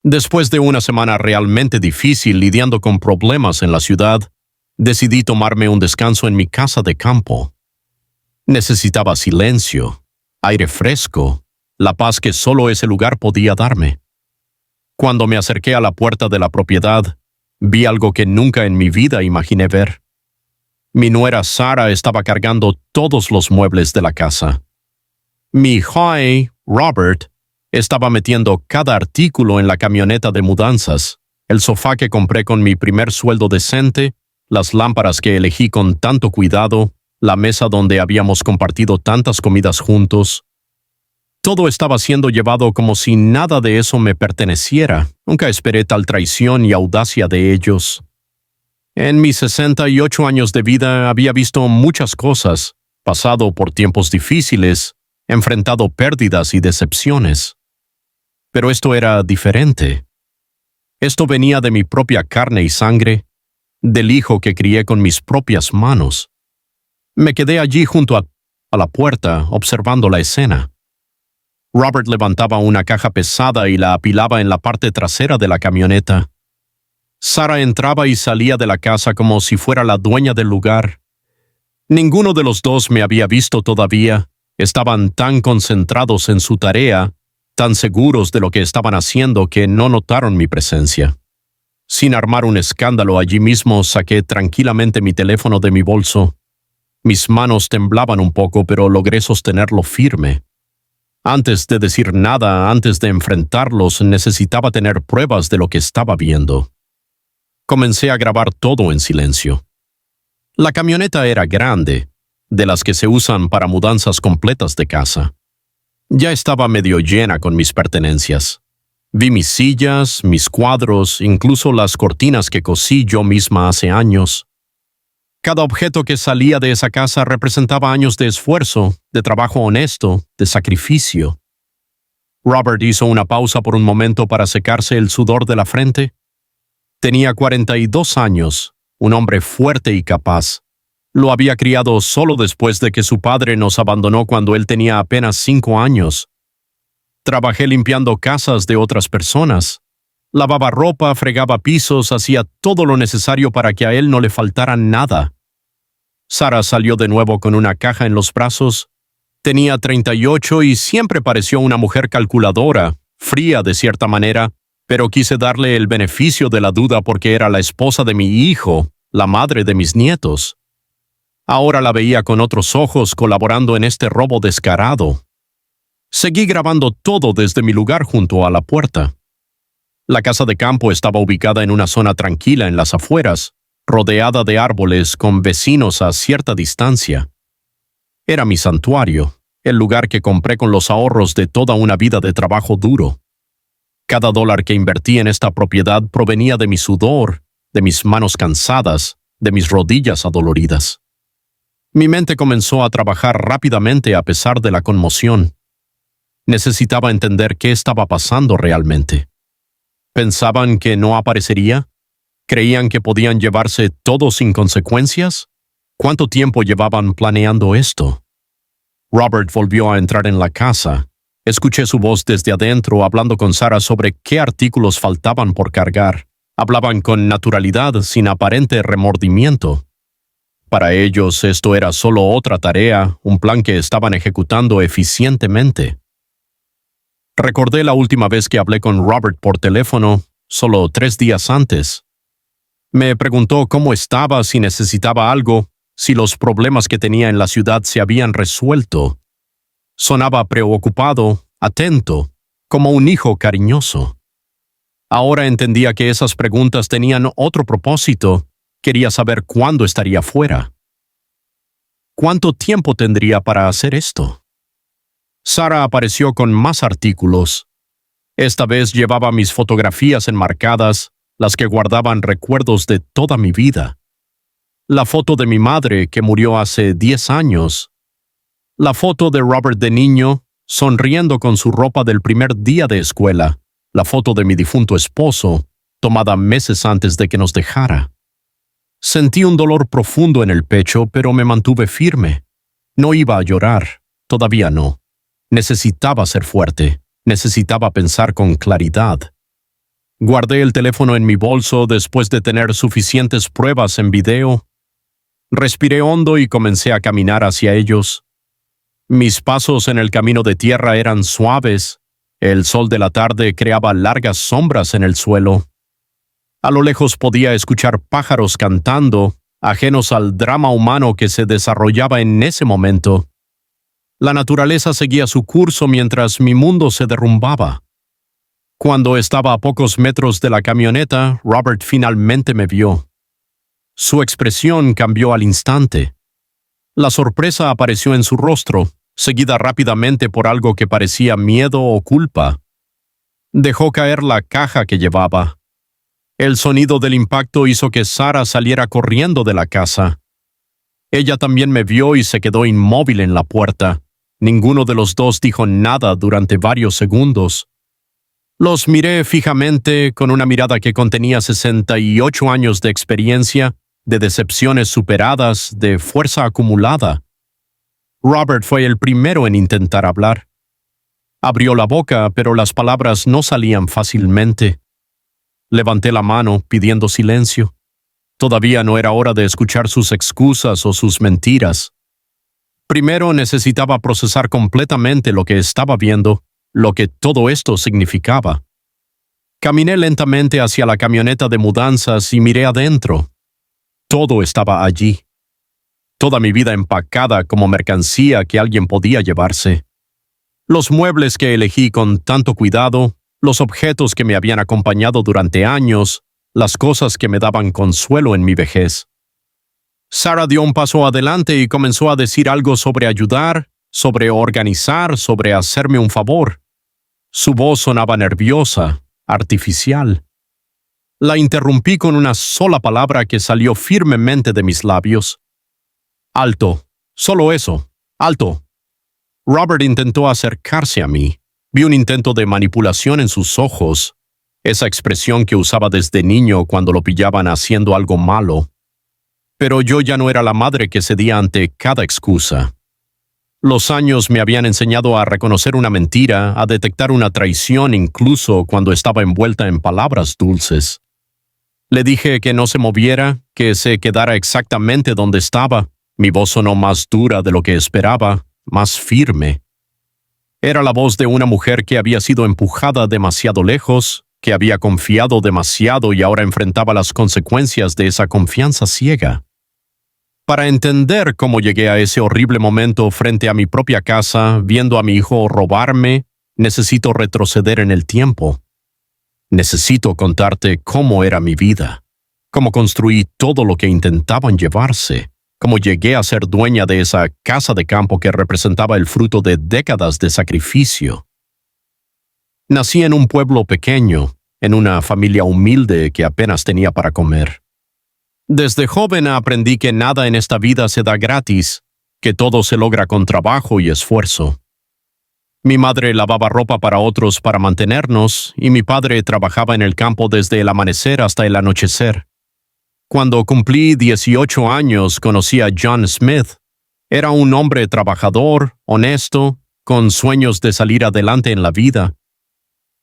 Después de una semana realmente difícil lidiando con problemas en la ciudad, decidí tomarme un descanso en mi casa de campo. Necesitaba silencio, aire fresco, la paz que solo ese lugar podía darme. Cuando me acerqué a la puerta de la propiedad, vi algo que nunca en mi vida imaginé ver. Mi nuera Sara estaba cargando todos los muebles de la casa. Mi hijo, Robert, estaba metiendo cada artículo en la camioneta de mudanzas, el sofá que compré con mi primer sueldo decente, las lámparas que elegí con tanto cuidado, la mesa donde habíamos compartido tantas comidas juntos. Todo estaba siendo llevado como si nada de eso me perteneciera. Nunca esperé tal traición y audacia de ellos. En mis 68 años de vida había visto muchas cosas, pasado por tiempos difíciles, enfrentado pérdidas y decepciones. Pero esto era diferente. Esto venía de mi propia carne y sangre, del hijo que crié con mis propias manos. Me quedé allí junto a la puerta, observando la escena. Robert levantaba una caja pesada y la apilaba en la parte trasera de la camioneta. Sara entraba y salía de la casa como si fuera la dueña del lugar. Ninguno de los dos me había visto todavía. Estaban tan concentrados en su tarea, tan seguros de lo que estaban haciendo que no notaron mi presencia. Sin armar un escándalo allí mismo, saqué tranquilamente mi teléfono de mi bolso. Mis manos temblaban un poco, pero logré sostenerlo firme. Antes de decir nada, antes de enfrentarlos, necesitaba tener pruebas de lo que estaba viendo. Comencé a grabar todo en silencio. La camioneta era grande, de las que se usan para mudanzas completas de casa. Ya estaba medio llena con mis pertenencias. Vi mis sillas, mis cuadros, incluso las cortinas que cosí yo misma hace años. Cada objeto que salía de esa casa representaba años de esfuerzo, de trabajo honesto, de sacrificio. Robert hizo una pausa por un momento para secarse el sudor de la frente. Tenía 42 años, un hombre fuerte y capaz. Lo había criado solo después de que su padre nos abandonó cuando él tenía apenas 5 años. Trabajé limpiando casas de otras personas. Lavaba ropa, fregaba pisos, hacía todo lo necesario para que a él no le faltara nada. Sara salió de nuevo con una caja en los brazos. Tenía 38 y siempre pareció una mujer calculadora, fría de cierta manera, pero quise darle el beneficio de la duda porque era la esposa de mi hijo, la madre de mis nietos. Ahora la veía con otros ojos colaborando en este robo descarado. Seguí grabando todo desde mi lugar junto a la puerta. La casa de campo estaba ubicada en una zona tranquila en las afueras, rodeada de árboles con vecinos a cierta distancia. Era mi santuario, el lugar que compré con los ahorros de toda una vida de trabajo duro. Cada dólar que invertí en esta propiedad provenía de mi sudor, de mis manos cansadas, de mis rodillas adoloridas. Mi mente comenzó a trabajar rápidamente a pesar de la conmoción. Necesitaba entender qué estaba pasando realmente. ¿Pensaban que no aparecería? ¿Creían que podían llevarse todo sin consecuencias? ¿Cuánto tiempo llevaban planeando esto? Robert volvió a entrar en la casa. Escuché su voz desde adentro hablando con Sara sobre qué artículos faltaban por cargar. Hablaban con naturalidad, sin aparente remordimiento. Para ellos esto era solo otra tarea, un plan que estaban ejecutando eficientemente. Recordé la última vez que hablé con Robert por teléfono, solo 3 días antes. Me preguntó cómo estaba, si necesitaba algo, si los problemas que tenía en la ciudad se habían resuelto. Sonaba preocupado, atento, como un hijo cariñoso. Ahora entendía que esas preguntas tenían otro propósito. Quería saber cuándo estaría fuera. ¿Cuánto tiempo tendría para hacer esto? Sara apareció con más artículos. Esta vez llevaba mis fotografías enmarcadas, las que guardaban recuerdos de toda mi vida. La foto de mi madre, que murió hace 10 años. La foto de Robert de niño, sonriendo con su ropa del primer día de escuela. La foto de mi difunto esposo, tomada meses antes de que nos dejara. Sentí un dolor profundo en el pecho, pero me mantuve firme. No iba a llorar, todavía no. Necesitaba ser fuerte, necesitaba pensar con claridad. Guardé el teléfono en mi bolso después de tener suficientes pruebas en video. Respiré hondo y comencé a caminar hacia ellos. Mis pasos en el camino de tierra eran suaves. El sol de la tarde creaba largas sombras en el suelo. A lo lejos podía escuchar pájaros cantando, ajenos al drama humano que se desarrollaba en ese momento. La naturaleza seguía su curso mientras mi mundo se derrumbaba. Cuando estaba a pocos metros de la camioneta, Robert finalmente me vio. Su expresión cambió al instante. La sorpresa apareció en su rostro, seguida rápidamente por algo que parecía miedo o culpa. Dejó caer la caja que llevaba. El sonido del impacto hizo que Sarah saliera corriendo de la casa. Ella también me vio y se quedó inmóvil en la puerta. Ninguno de los dos dijo nada durante varios segundos. Los miré fijamente con una mirada que contenía 68 años de experiencia, de decepciones superadas, de fuerza acumulada. Robert fue el primero en intentar hablar. Abrió la boca, pero las palabras no salían fácilmente. Levanté la mano, pidiendo silencio. Todavía no era hora de escuchar sus excusas o sus mentiras. Primero necesitaba procesar completamente lo que estaba viendo, lo que todo esto significaba. Caminé lentamente hacia la camioneta de mudanzas y miré adentro. Todo estaba allí. Toda mi vida empacada como mercancía que alguien podía llevarse. Los muebles que elegí con tanto cuidado, los objetos que me habían acompañado durante años, las cosas que me daban consuelo en mi vejez. Sarah dio un paso adelante y comenzó a decir algo sobre ayudar, sobre organizar, sobre hacerme un favor. Su voz sonaba nerviosa, artificial. La interrumpí con una sola palabra que salió firmemente de mis labios. Alto, solo eso, alto. Robert intentó acercarse a mí. Vi un intento de manipulación en sus ojos, esa expresión que usaba desde niño cuando lo pillaban haciendo algo malo. Pero yo ya no era la madre que cedía ante cada excusa. Los años me habían enseñado a reconocer una mentira, a detectar una traición incluso cuando estaba envuelta en palabras dulces. Le dije que no se moviera, que se quedara exactamente donde estaba. Mi voz sonó más dura de lo que esperaba, más firme. Era la voz de una mujer que había sido empujada demasiado lejos, que había confiado demasiado y ahora enfrentaba las consecuencias de esa confianza ciega. Para entender cómo llegué a ese horrible momento frente a mi propia casa, viendo a mi hijo robarme, necesito retroceder en el tiempo. Necesito contarte cómo era mi vida, cómo construí todo lo que intentaban llevarse, cómo llegué a ser dueña de esa casa de campo que representaba el fruto de décadas de sacrificio. Nací en un pueblo pequeño, en una familia humilde que apenas tenía para comer. Desde joven aprendí que nada en esta vida se da gratis, que todo se logra con trabajo y esfuerzo. Mi madre lavaba ropa para otros para mantenernos, y mi padre trabajaba en el campo desde el amanecer hasta el anochecer. Cuando cumplí 18 años, conocí a John Smith. Era un hombre trabajador, honesto, con sueños de salir adelante en la vida.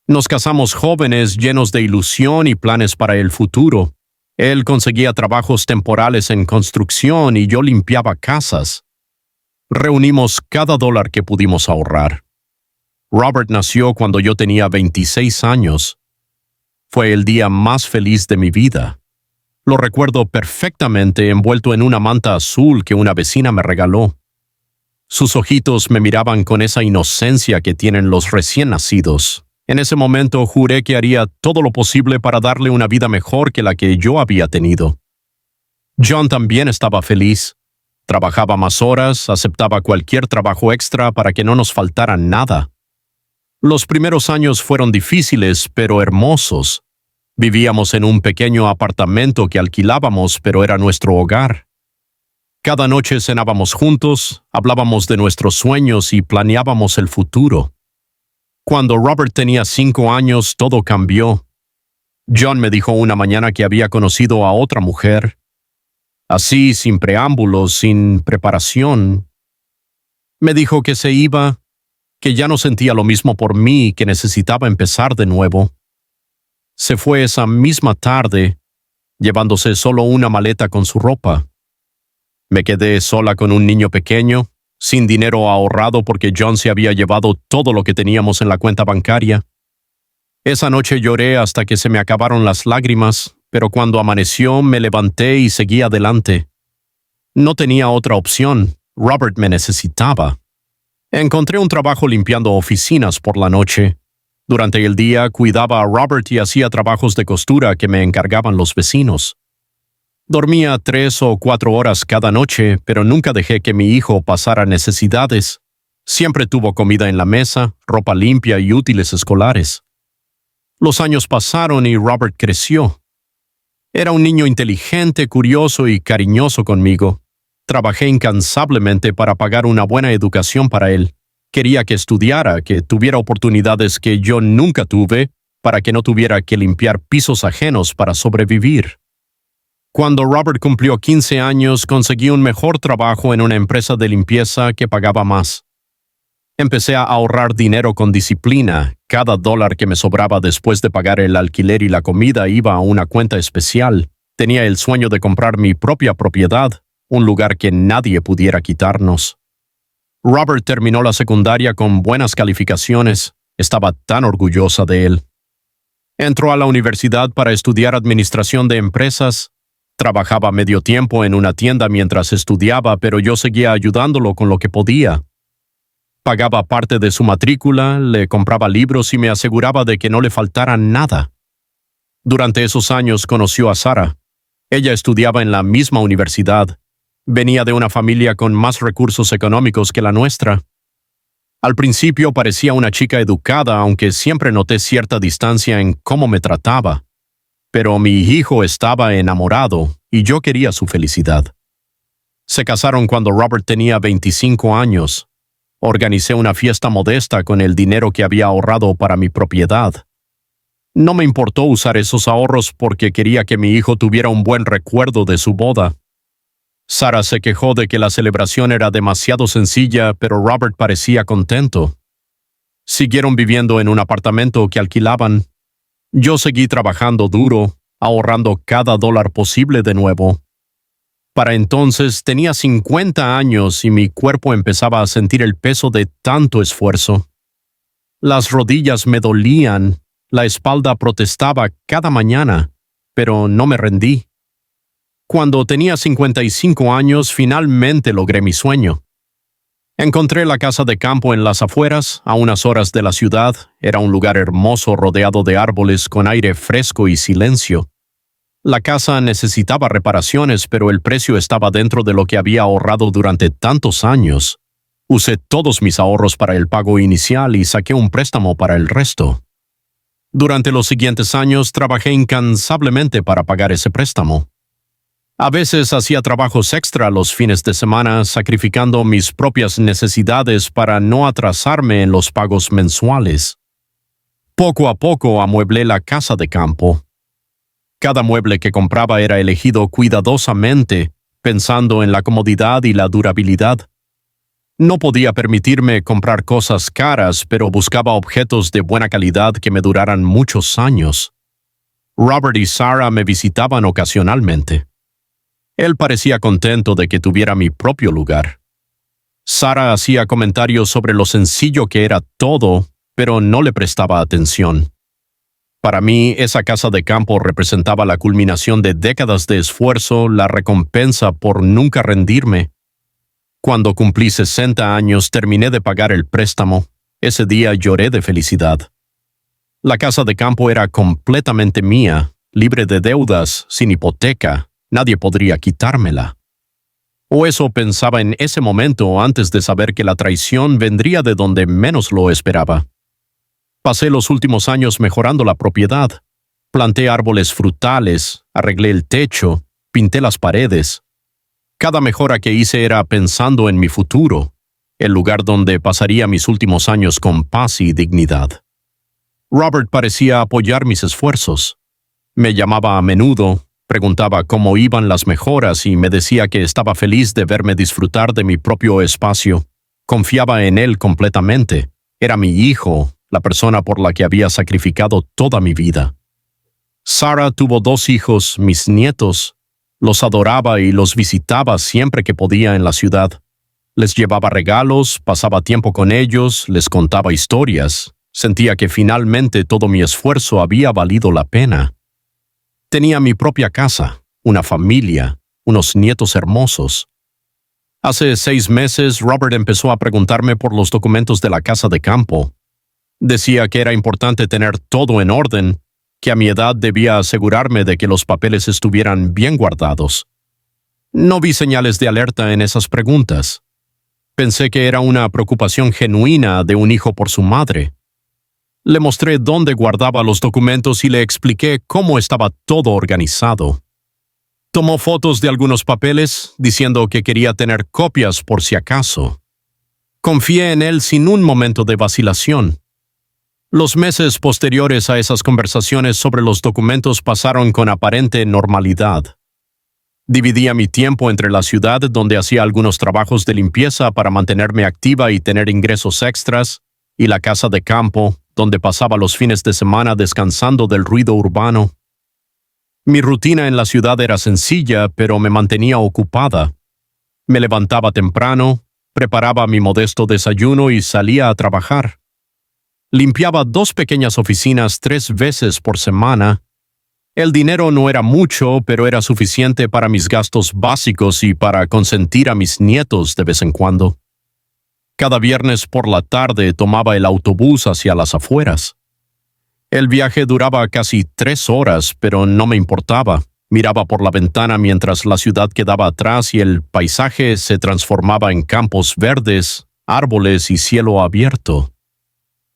Nos casamos jóvenes, llenos de ilusión y planes para el futuro. Él conseguía trabajos temporales en construcción y yo limpiaba casas. Reunimos cada dólar que pudimos ahorrar. Robert nació cuando yo tenía 26 años. Fue el día más feliz de mi vida. Lo recuerdo perfectamente envuelto en una manta azul que una vecina me regaló. Sus ojitos me miraban con esa inocencia que tienen los recién nacidos. En ese momento juré que haría todo lo posible para darle una vida mejor que la que yo había tenido. John también estaba feliz. Trabajaba más horas, aceptaba cualquier trabajo extra para que no nos faltara nada. Los primeros años fueron difíciles, pero hermosos. Vivíamos en un pequeño apartamento que alquilábamos, pero era nuestro hogar. Cada noche cenábamos juntos, hablábamos de nuestros sueños y planeábamos el futuro. Cuando Robert tenía 5 años, todo cambió. John me dijo una mañana que había conocido a otra mujer. Así, sin preámbulos, sin preparación. Me dijo que se iba, que ya no sentía lo mismo por mí y que necesitaba empezar de nuevo. Se fue esa misma tarde, llevándose solo una maleta con su ropa. Me quedé sola con un niño pequeño, sin dinero ahorrado porque John se había llevado todo lo que teníamos en la cuenta bancaria. Esa noche lloré hasta que se me acabaron las lágrimas, pero cuando amaneció me levanté y seguí adelante. No tenía otra opción. Robert me necesitaba. Encontré un trabajo limpiando oficinas por la noche. Durante el día cuidaba a Robert y hacía trabajos de costura que me encargaban los vecinos. Dormía 3 o 4 horas cada noche, pero nunca dejé que mi hijo pasara necesidades. Siempre tuvo comida en la mesa, ropa limpia y útiles escolares. Los años pasaron y Robert creció. Era un niño inteligente, curioso y cariñoso conmigo. Trabajé incansablemente para pagar una buena educación para él. Quería que estudiara, que tuviera oportunidades que yo nunca tuve, para que no tuviera que limpiar pisos ajenos para sobrevivir. Cuando Robert cumplió 15 años, conseguí un mejor trabajo en una empresa de limpieza que pagaba más. Empecé a ahorrar dinero con disciplina. Cada dólar que me sobraba después de pagar el alquiler y la comida iba a una cuenta especial. Tenía el sueño de comprar mi propia propiedad, un lugar que nadie pudiera quitarnos. Robert terminó la secundaria con buenas calificaciones. Estaba tan orgullosa de él. Entró a la universidad para estudiar administración de empresas. Trabajaba medio tiempo en una tienda mientras estudiaba, pero yo seguía ayudándolo con lo que podía. Pagaba parte de su matrícula, le compraba libros y me aseguraba de que no le faltara nada. Durante esos años conoció a Sara. Ella estudiaba en la misma universidad. Venía de una familia con más recursos económicos que la nuestra. Al principio parecía una chica educada, aunque siempre noté cierta distancia en cómo me trataba. Pero mi hijo estaba enamorado y yo quería su felicidad. Se casaron cuando Robert tenía 25 años. Organicé una fiesta modesta con el dinero que había ahorrado para mi propiedad. No me importó usar esos ahorros porque quería que mi hijo tuviera un buen recuerdo de su boda. Sara se quejó de que la celebración era demasiado sencilla, pero Robert parecía contento. Siguieron viviendo en un apartamento que alquilaban. Yo seguí trabajando duro, ahorrando cada dólar posible de nuevo. Para entonces tenía 50 años y mi cuerpo empezaba a sentir el peso de tanto esfuerzo. Las rodillas me dolían, la espalda protestaba cada mañana, pero no me rendí. Cuando tenía 55 años, finalmente logré mi sueño. Encontré la casa de campo en las afueras, a unas horas de la ciudad. Era un lugar hermoso rodeado de árboles con aire fresco y silencio. La casa necesitaba reparaciones, pero el precio estaba dentro de lo que había ahorrado durante tantos años. Usé todos mis ahorros para el pago inicial y saqué un préstamo para el resto. Durante los siguientes años trabajé incansablemente para pagar ese préstamo. A veces hacía trabajos extra los fines de semana, sacrificando mis propias necesidades para no atrasarme en los pagos mensuales. Poco a poco amueblé la casa de campo. Cada mueble que compraba era elegido cuidadosamente, pensando en la comodidad y la durabilidad. No podía permitirme comprar cosas caras, pero buscaba objetos de buena calidad que me duraran muchos años. Robert y Sara me visitaban ocasionalmente. Él parecía contento de que tuviera mi propio lugar. Sara hacía comentarios sobre lo sencillo que era todo, pero no le prestaba atención. Para mí, esa casa de campo representaba la culminación de décadas de esfuerzo, la recompensa por nunca rendirme. Cuando cumplí 60 años, terminé de pagar el préstamo. Ese día lloré de felicidad. La casa de campo era completamente mía, libre de deudas, sin hipoteca. Nadie podría quitármela. O eso pensaba en ese momento antes de saber que la traición vendría de donde menos lo esperaba. Pasé los últimos años mejorando la propiedad. Planté árboles frutales, arreglé el techo, pinté las paredes. Cada mejora que hice era pensando en mi futuro, el lugar donde pasaría mis últimos años con paz y dignidad. Robert parecía apoyar mis esfuerzos. Me llamaba a menudo, preguntaba cómo iban las mejoras y me decía que estaba feliz de verme disfrutar de mi propio espacio. Confiaba en él completamente. Era mi hijo, la persona por la que había sacrificado toda mi vida. Sarah tuvo 2 hijos, mis nietos. Los adoraba y los visitaba siempre que podía en la ciudad. Les llevaba regalos, pasaba tiempo con ellos, les contaba historias. Sentía que finalmente todo mi esfuerzo había valido la pena. Tenía mi propia casa, una familia, unos nietos hermosos. Hace 6 meses, Robert empezó a preguntarme por los documentos de la casa de campo. Decía que era importante tener todo en orden, que a mi edad debía asegurarme de que los papeles estuvieran bien guardados. No vi señales de alerta en esas preguntas. Pensé que era una preocupación genuina de un hijo por su madre. Le mostré dónde guardaba los documentos y le expliqué cómo estaba todo organizado. Tomó fotos de algunos papeles, diciendo que quería tener copias por si acaso. Confié en él sin un momento de vacilación. Los meses posteriores a esas conversaciones sobre los documentos pasaron con aparente normalidad. Dividía mi tiempo entre la ciudad, donde hacía algunos trabajos de limpieza para mantenerme activa y tener ingresos extras, y la casa de campo, donde pasaba los fines de semana descansando del ruido urbano. Mi rutina en la ciudad era sencilla, pero me mantenía ocupada. Me levantaba temprano, preparaba mi modesto desayuno y salía a trabajar. Limpiaba 2 pequeñas oficinas 3 veces por semana. El dinero no era mucho, pero era suficiente para mis gastos básicos y para consentir a mis nietos de vez en cuando. Cada viernes por la tarde tomaba el autobús hacia las afueras. El viaje duraba casi 3 horas, pero no me importaba. Miraba por la ventana mientras la ciudad quedaba atrás y el paisaje se transformaba en campos verdes, árboles y cielo abierto.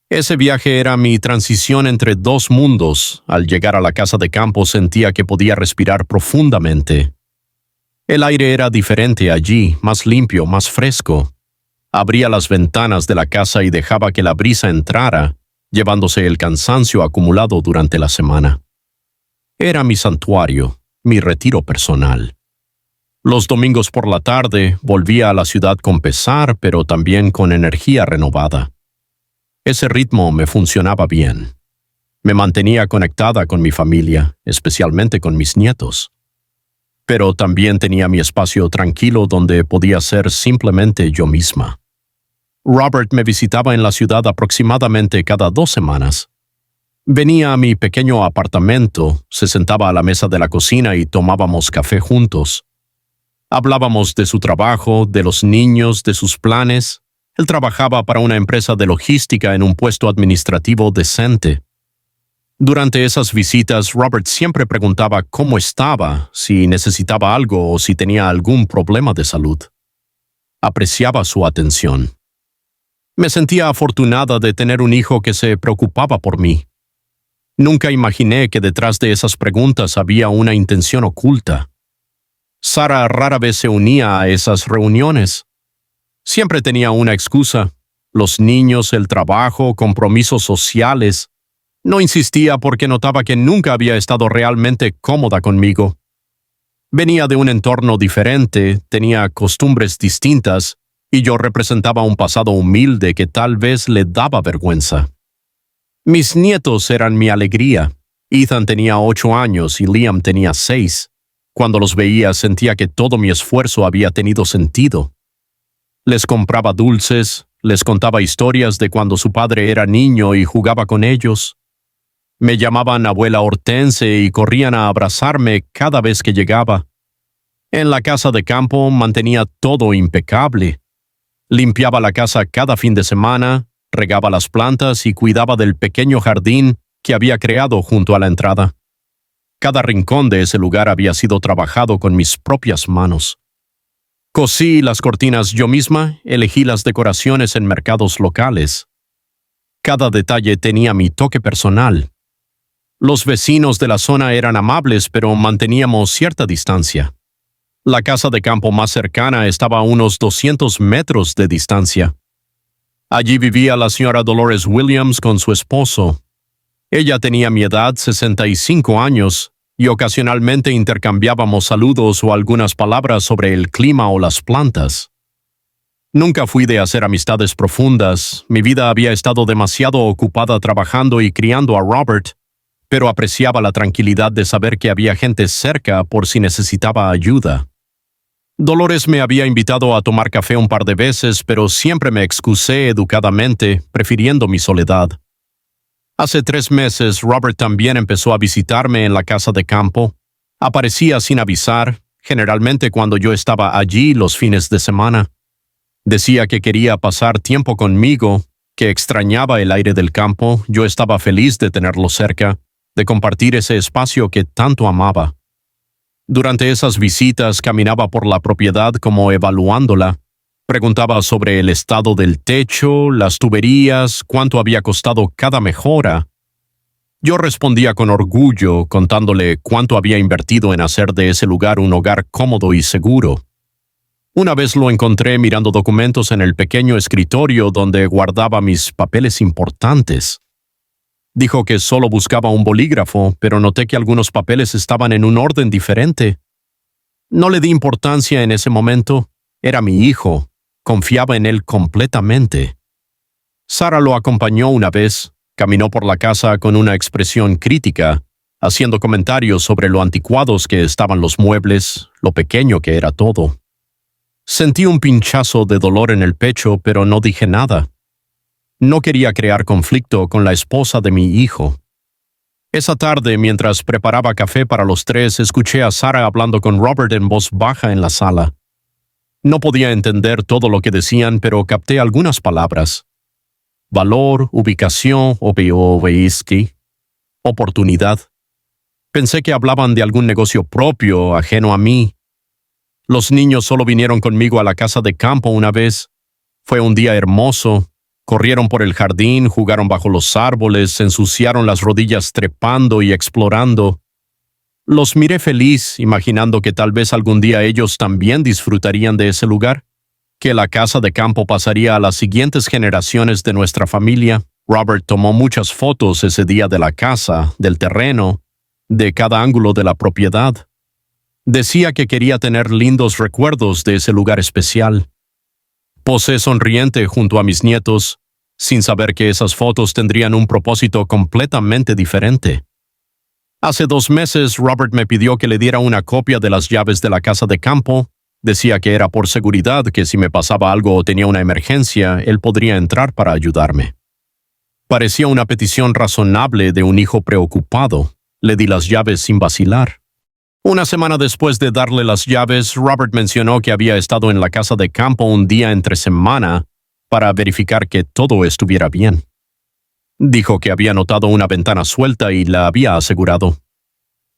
Ese viaje era mi transición entre 2 mundos. Al llegar a la casa de campo sentía que podía respirar profundamente. El aire era diferente allí, más limpio, más fresco. Abría las ventanas de la casa y dejaba que la brisa entrara, llevándose el cansancio acumulado durante la semana. Era mi santuario, mi retiro personal. Los domingos por la tarde volvía a la ciudad con pesar, pero también con energía renovada. Ese ritmo me funcionaba bien. Me mantenía conectada con mi familia, especialmente con mis nietos. Pero también tenía mi espacio tranquilo donde podía ser simplemente yo misma. Robert me visitaba en la ciudad aproximadamente cada 2 semanas. Venía a mi pequeño apartamento, se sentaba a la mesa de la cocina y tomábamos café juntos. Hablábamos de su trabajo, de los niños, de sus planes. Él trabajaba para una empresa de logística en un puesto administrativo decente. Durante esas visitas, Robert siempre preguntaba cómo estaba, si necesitaba algo o si tenía algún problema de salud. Apreciaba su atención. Me sentía afortunada de tener un hijo que se preocupaba por mí. Nunca imaginé que detrás de esas preguntas había una intención oculta. Sarah rara vez se unía a esas reuniones. Siempre tenía una excusa: los niños, el trabajo, compromisos sociales. No insistía porque notaba que nunca había estado realmente cómoda conmigo. Venía de un entorno diferente, tenía costumbres distintas, y yo representaba un pasado humilde que tal vez le daba vergüenza. Mis nietos eran mi alegría. Ethan tenía 8 años y Liam tenía 6. Cuando los veía sentía que todo mi esfuerzo había tenido sentido. Les compraba dulces, les contaba historias de cuando su padre era niño y jugaba con ellos. Me llamaban abuela Hortense y corrían a abrazarme cada vez que llegaba. En la casa de campo mantenía todo impecable. Limpiaba la casa cada fin de semana, regaba las plantas y cuidaba del pequeño jardín que había creado junto a la entrada. Cada rincón de ese lugar había sido trabajado con mis propias manos. Cosí las cortinas yo misma, elegí las decoraciones en mercados locales. Cada detalle tenía mi toque personal. Los vecinos de la zona eran amables, pero manteníamos cierta distancia. La casa de campo más cercana estaba a unos 200 metros de distancia. Allí vivía la señora Dolores Williams con su esposo. Ella tenía mi edad, 65 años, y ocasionalmente intercambiábamos saludos o algunas palabras sobre el clima o las plantas. Nunca fui de hacer amistades profundas. Mi vida había estado demasiado ocupada trabajando y criando a Robert, pero apreciaba la tranquilidad de saber que había gente cerca por si necesitaba ayuda. Dolores me había invitado a tomar café un par de veces, pero siempre me excusé educadamente, prefiriendo mi soledad. Hace 3 meses, Robert también empezó a visitarme en la casa de campo. Aparecía sin avisar, generalmente cuando yo estaba allí los fines de semana. Decía que quería pasar tiempo conmigo, que extrañaba el aire del campo. Yo estaba feliz de tenerlo cerca, de compartir ese espacio que tanto amaba. Durante esas visitas caminaba por la propiedad como evaluándola. Preguntaba sobre el estado del techo, las tuberías, cuánto había costado cada mejora. Yo respondía con orgullo, contándole cuánto había invertido en hacer de ese lugar un hogar cómodo y seguro. Una vez lo encontré mirando documentos en el pequeño escritorio donde guardaba mis papeles importantes. Dijo que solo buscaba un bolígrafo, pero noté que algunos papeles estaban en un orden diferente. No le di importancia en ese momento. Era mi hijo. Confiaba en él completamente. Sara lo acompañó una vez. Caminó por la casa con una expresión crítica, haciendo comentarios sobre lo anticuados que estaban los muebles, lo pequeño que era todo. Sentí un pinchazo de dolor en el pecho, pero no dije nada. No quería crear conflicto con la esposa de mi hijo. Esa tarde, mientras preparaba café para los 3, escuché a Sara hablando con Robert en voz baja en la sala. No podía entender todo lo que decían, pero capté algunas palabras. Valor, ubicación, oportunidad. Pensé que hablaban de algún negocio propio, ajeno a mí. Los niños solo vinieron conmigo a la casa de campo una vez. Fue un día hermoso. Corrieron por el jardín, jugaron bajo los árboles, se ensuciaron las rodillas trepando y explorando. Los miré feliz, imaginando que tal vez algún día ellos también disfrutarían de ese lugar, que la casa de campo pasaría a las siguientes generaciones de nuestra familia. Robert tomó muchas fotos ese día de la casa, del terreno, de cada ángulo de la propiedad. Decía que quería tener lindos recuerdos de ese lugar especial. Posé sonriente junto a mis nietos, sin saber que esas fotos tendrían un propósito completamente diferente. Hace 2 meses, Robert me pidió que le diera una copia de las llaves de la casa de campo. Decía que era por seguridad, que si me pasaba algo o tenía una emergencia, él podría entrar para ayudarme. Parecía una petición razonable de un hijo preocupado. Le di las llaves sin vacilar. Una semana después de darle las llaves, Robert mencionó que había estado en la casa de campo un día entre semana para verificar que todo estuviera bien. Dijo que había notado una ventana suelta y la había asegurado.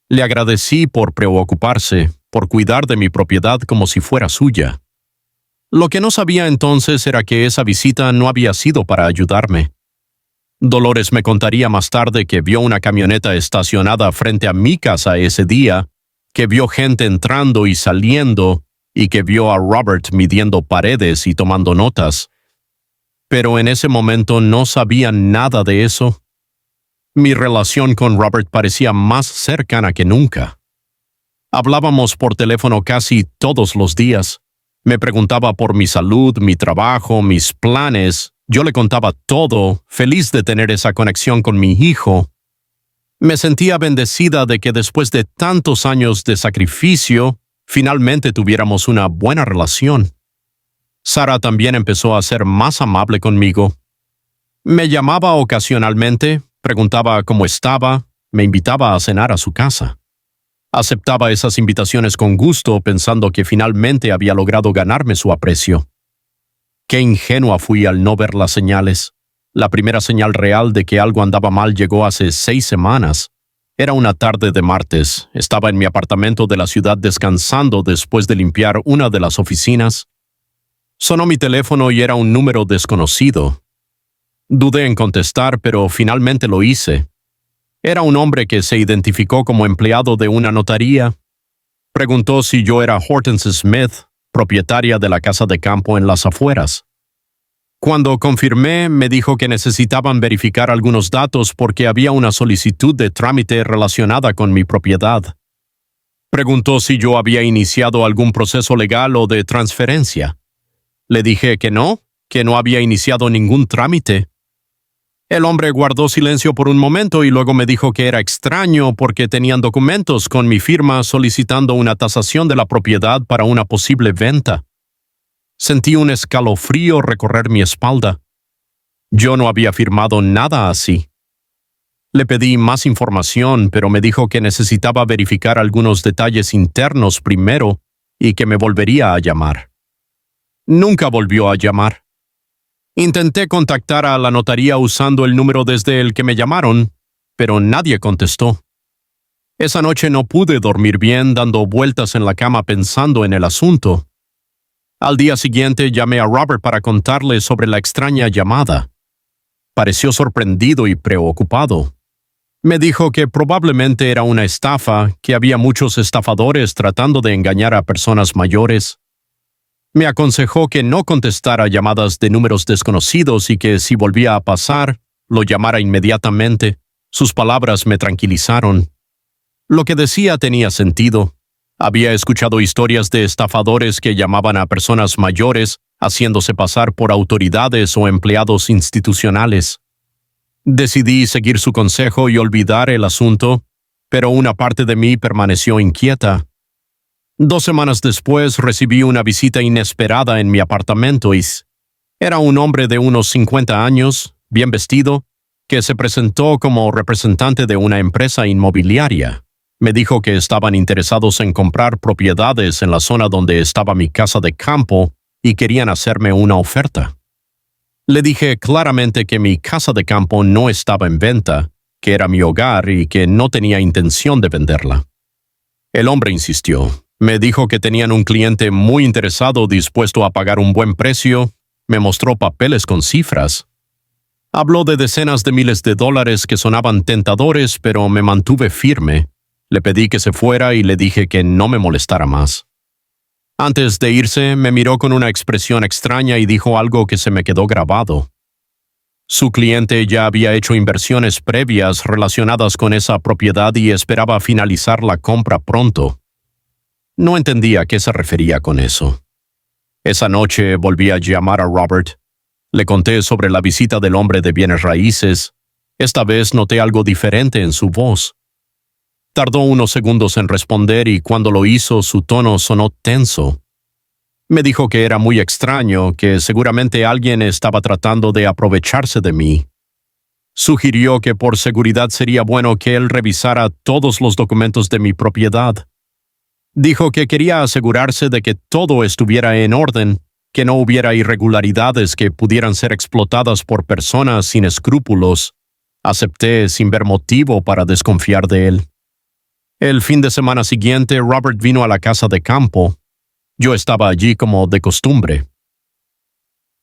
Le agradecí por preocuparse, por cuidar de mi propiedad como si fuera suya. Lo que no sabía entonces era que esa visita no había sido para ayudarme. Dolores me contaría más tarde que vio una camioneta estacionada frente a mi casa ese día, que vio gente entrando y saliendo, y que vio a Robert midiendo paredes y tomando notas. Pero en ese momento no sabía nada de eso. Mi relación con Robert parecía más cercana que nunca. Hablábamos por teléfono casi todos los días. Me preguntaba por mi salud, mi trabajo, mis planes. Yo le contaba todo, feliz de tener esa conexión con mi hijo. Me sentía bendecida de que después de tantos años de sacrificio, finalmente tuviéramos una buena relación. Sara también empezó a ser más amable conmigo. Me llamaba ocasionalmente, preguntaba cómo estaba, me invitaba a cenar a su casa. Aceptaba esas invitaciones con gusto, pensando que finalmente había logrado ganarme su aprecio. Qué ingenua fui al no ver las señales. La primera señal real de que algo andaba mal llegó hace 6 semanas. Era una tarde de martes. Estaba en mi apartamento de la ciudad descansando después de limpiar una de las oficinas. Sonó mi teléfono y era un número desconocido. Dudé en contestar, pero finalmente lo hice. Era un hombre que se identificó como empleado de una notaría. Preguntó si yo era Hortense Smith, propietaria de la casa de campo en las afueras. Cuando confirmé, me dijo que necesitaban verificar algunos datos porque había una solicitud de trámite relacionada con mi propiedad. Preguntó si yo había iniciado algún proceso legal o de transferencia. Le dije que no había iniciado ningún trámite. El hombre guardó silencio por un momento y luego me dijo que era extraño porque tenían documentos con mi firma solicitando una tasación de la propiedad para una posible venta. Sentí un escalofrío recorrer mi espalda. Yo no había firmado nada así. Le pedí más información, pero me dijo que necesitaba verificar algunos detalles internos primero y que me volvería a llamar. Nunca volvió a llamar. Intenté contactar a la notaría usando el número desde el que me llamaron, pero nadie contestó. Esa noche no pude dormir bien dando vueltas en la cama pensando en el asunto. Al día siguiente llamé a Robert para contarle sobre la extraña llamada. Pareció sorprendido y preocupado. Me dijo que probablemente era una estafa, que había muchos estafadores tratando de engañar a personas mayores. Me aconsejó que no contestara llamadas de números desconocidos y que si volvía a pasar, lo llamara inmediatamente. Sus palabras me tranquilizaron. Lo que decía tenía sentido. Había escuchado historias de estafadores que llamaban a personas mayores, haciéndose pasar por autoridades o empleados institucionales. Decidí seguir su consejo y olvidar el asunto, pero una parte de mí permaneció inquieta. 2 semanas después recibí una visita inesperada en mi apartamento y era un hombre de unos 50 años, bien vestido, que se presentó como representante de una empresa inmobiliaria. Me dijo que estaban interesados en comprar propiedades en la zona donde estaba mi casa de campo y querían hacerme una oferta. Le dije claramente que mi casa de campo no estaba en venta, que era mi hogar y que no tenía intención de venderla. El hombre insistió. Me dijo que tenían un cliente muy interesado dispuesto a pagar un buen precio. Me mostró papeles con cifras. Habló de decenas de miles de dólares que sonaban tentadores, pero me mantuve firme. Le pedí que se fuera y le dije que no me molestara más. Antes de irse, me miró con una expresión extraña y dijo algo que se me quedó grabado. Su cliente ya había hecho inversiones previas relacionadas con esa propiedad y esperaba finalizar la compra pronto. No entendía a qué se refería con eso. Esa noche volví a llamar a Robert. Le conté sobre la visita del hombre de bienes raíces. Esta vez noté algo diferente en su voz. Tardó unos segundos en responder y cuando lo hizo su tono sonó tenso. Me dijo que era muy extraño, que seguramente alguien estaba tratando de aprovecharse de mí. Sugirió que por seguridad sería bueno que él revisara todos los documentos de mi propiedad. Dijo que quería asegurarse de que todo estuviera en orden, que no hubiera irregularidades que pudieran ser explotadas por personas sin escrúpulos. Acepté sin ver motivo para desconfiar de él. El fin de semana siguiente, Robert vino a la casa de campo. Yo estaba allí como de costumbre.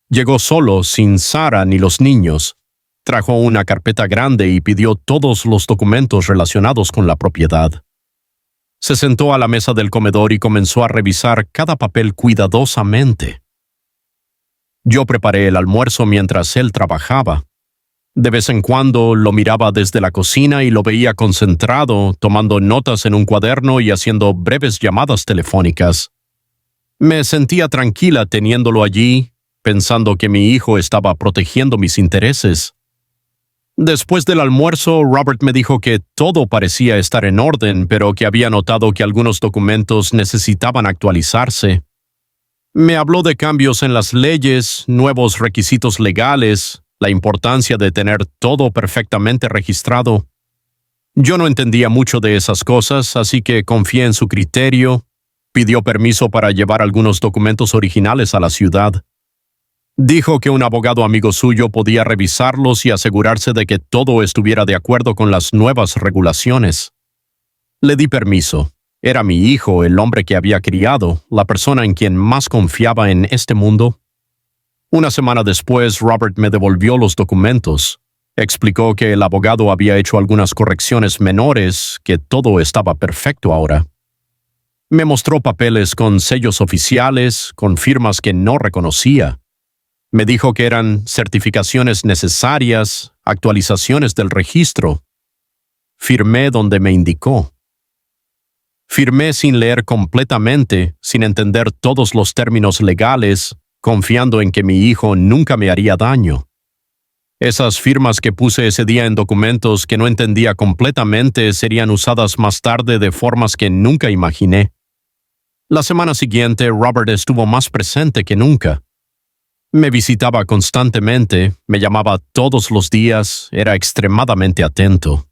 Llegó solo, sin Sara ni los niños. Trajo una carpeta grande y pidió todos los documentos relacionados con la propiedad. Se sentó a la mesa del comedor y comenzó a revisar cada papel cuidadosamente. Yo preparé el almuerzo mientras él trabajaba. De vez en cuando lo miraba desde la cocina y lo veía concentrado, tomando notas en un cuaderno y haciendo breves llamadas telefónicas. Me sentía tranquila teniéndolo allí, pensando que mi hijo estaba protegiendo mis intereses. Después del almuerzo, Robert me dijo que todo parecía estar en orden, pero que había notado que algunos documentos necesitaban actualizarse. Me habló de cambios en las leyes, nuevos requisitos legales, la importancia de tener todo perfectamente registrado. Yo no entendía mucho de esas cosas, así que confié en su criterio. Pidió permiso para llevar algunos documentos originales a la ciudad. Dijo que un abogado amigo suyo podía revisarlos y asegurarse de que todo estuviera de acuerdo con las nuevas regulaciones. Le di permiso. Era mi hijo, el hombre que había criado, la persona en quien más confiaba en este mundo. Una semana después, Robert me devolvió los documentos. Explicó que el abogado había hecho algunas correcciones menores, que todo estaba perfecto ahora. Me mostró papeles con sellos oficiales, con firmas que no reconocía. Me dijo que eran certificaciones necesarias, actualizaciones del registro. Firmé donde me indicó. Firmé sin leer completamente, sin entender todos los términos legales, confiando en que mi hijo nunca me haría daño. Esas firmas que puse ese día en documentos que no entendía completamente serían usadas más tarde de formas que nunca imaginé. La semana siguiente, Robert estuvo más presente que nunca. Me visitaba constantemente, me llamaba todos los días, era extremadamente atento.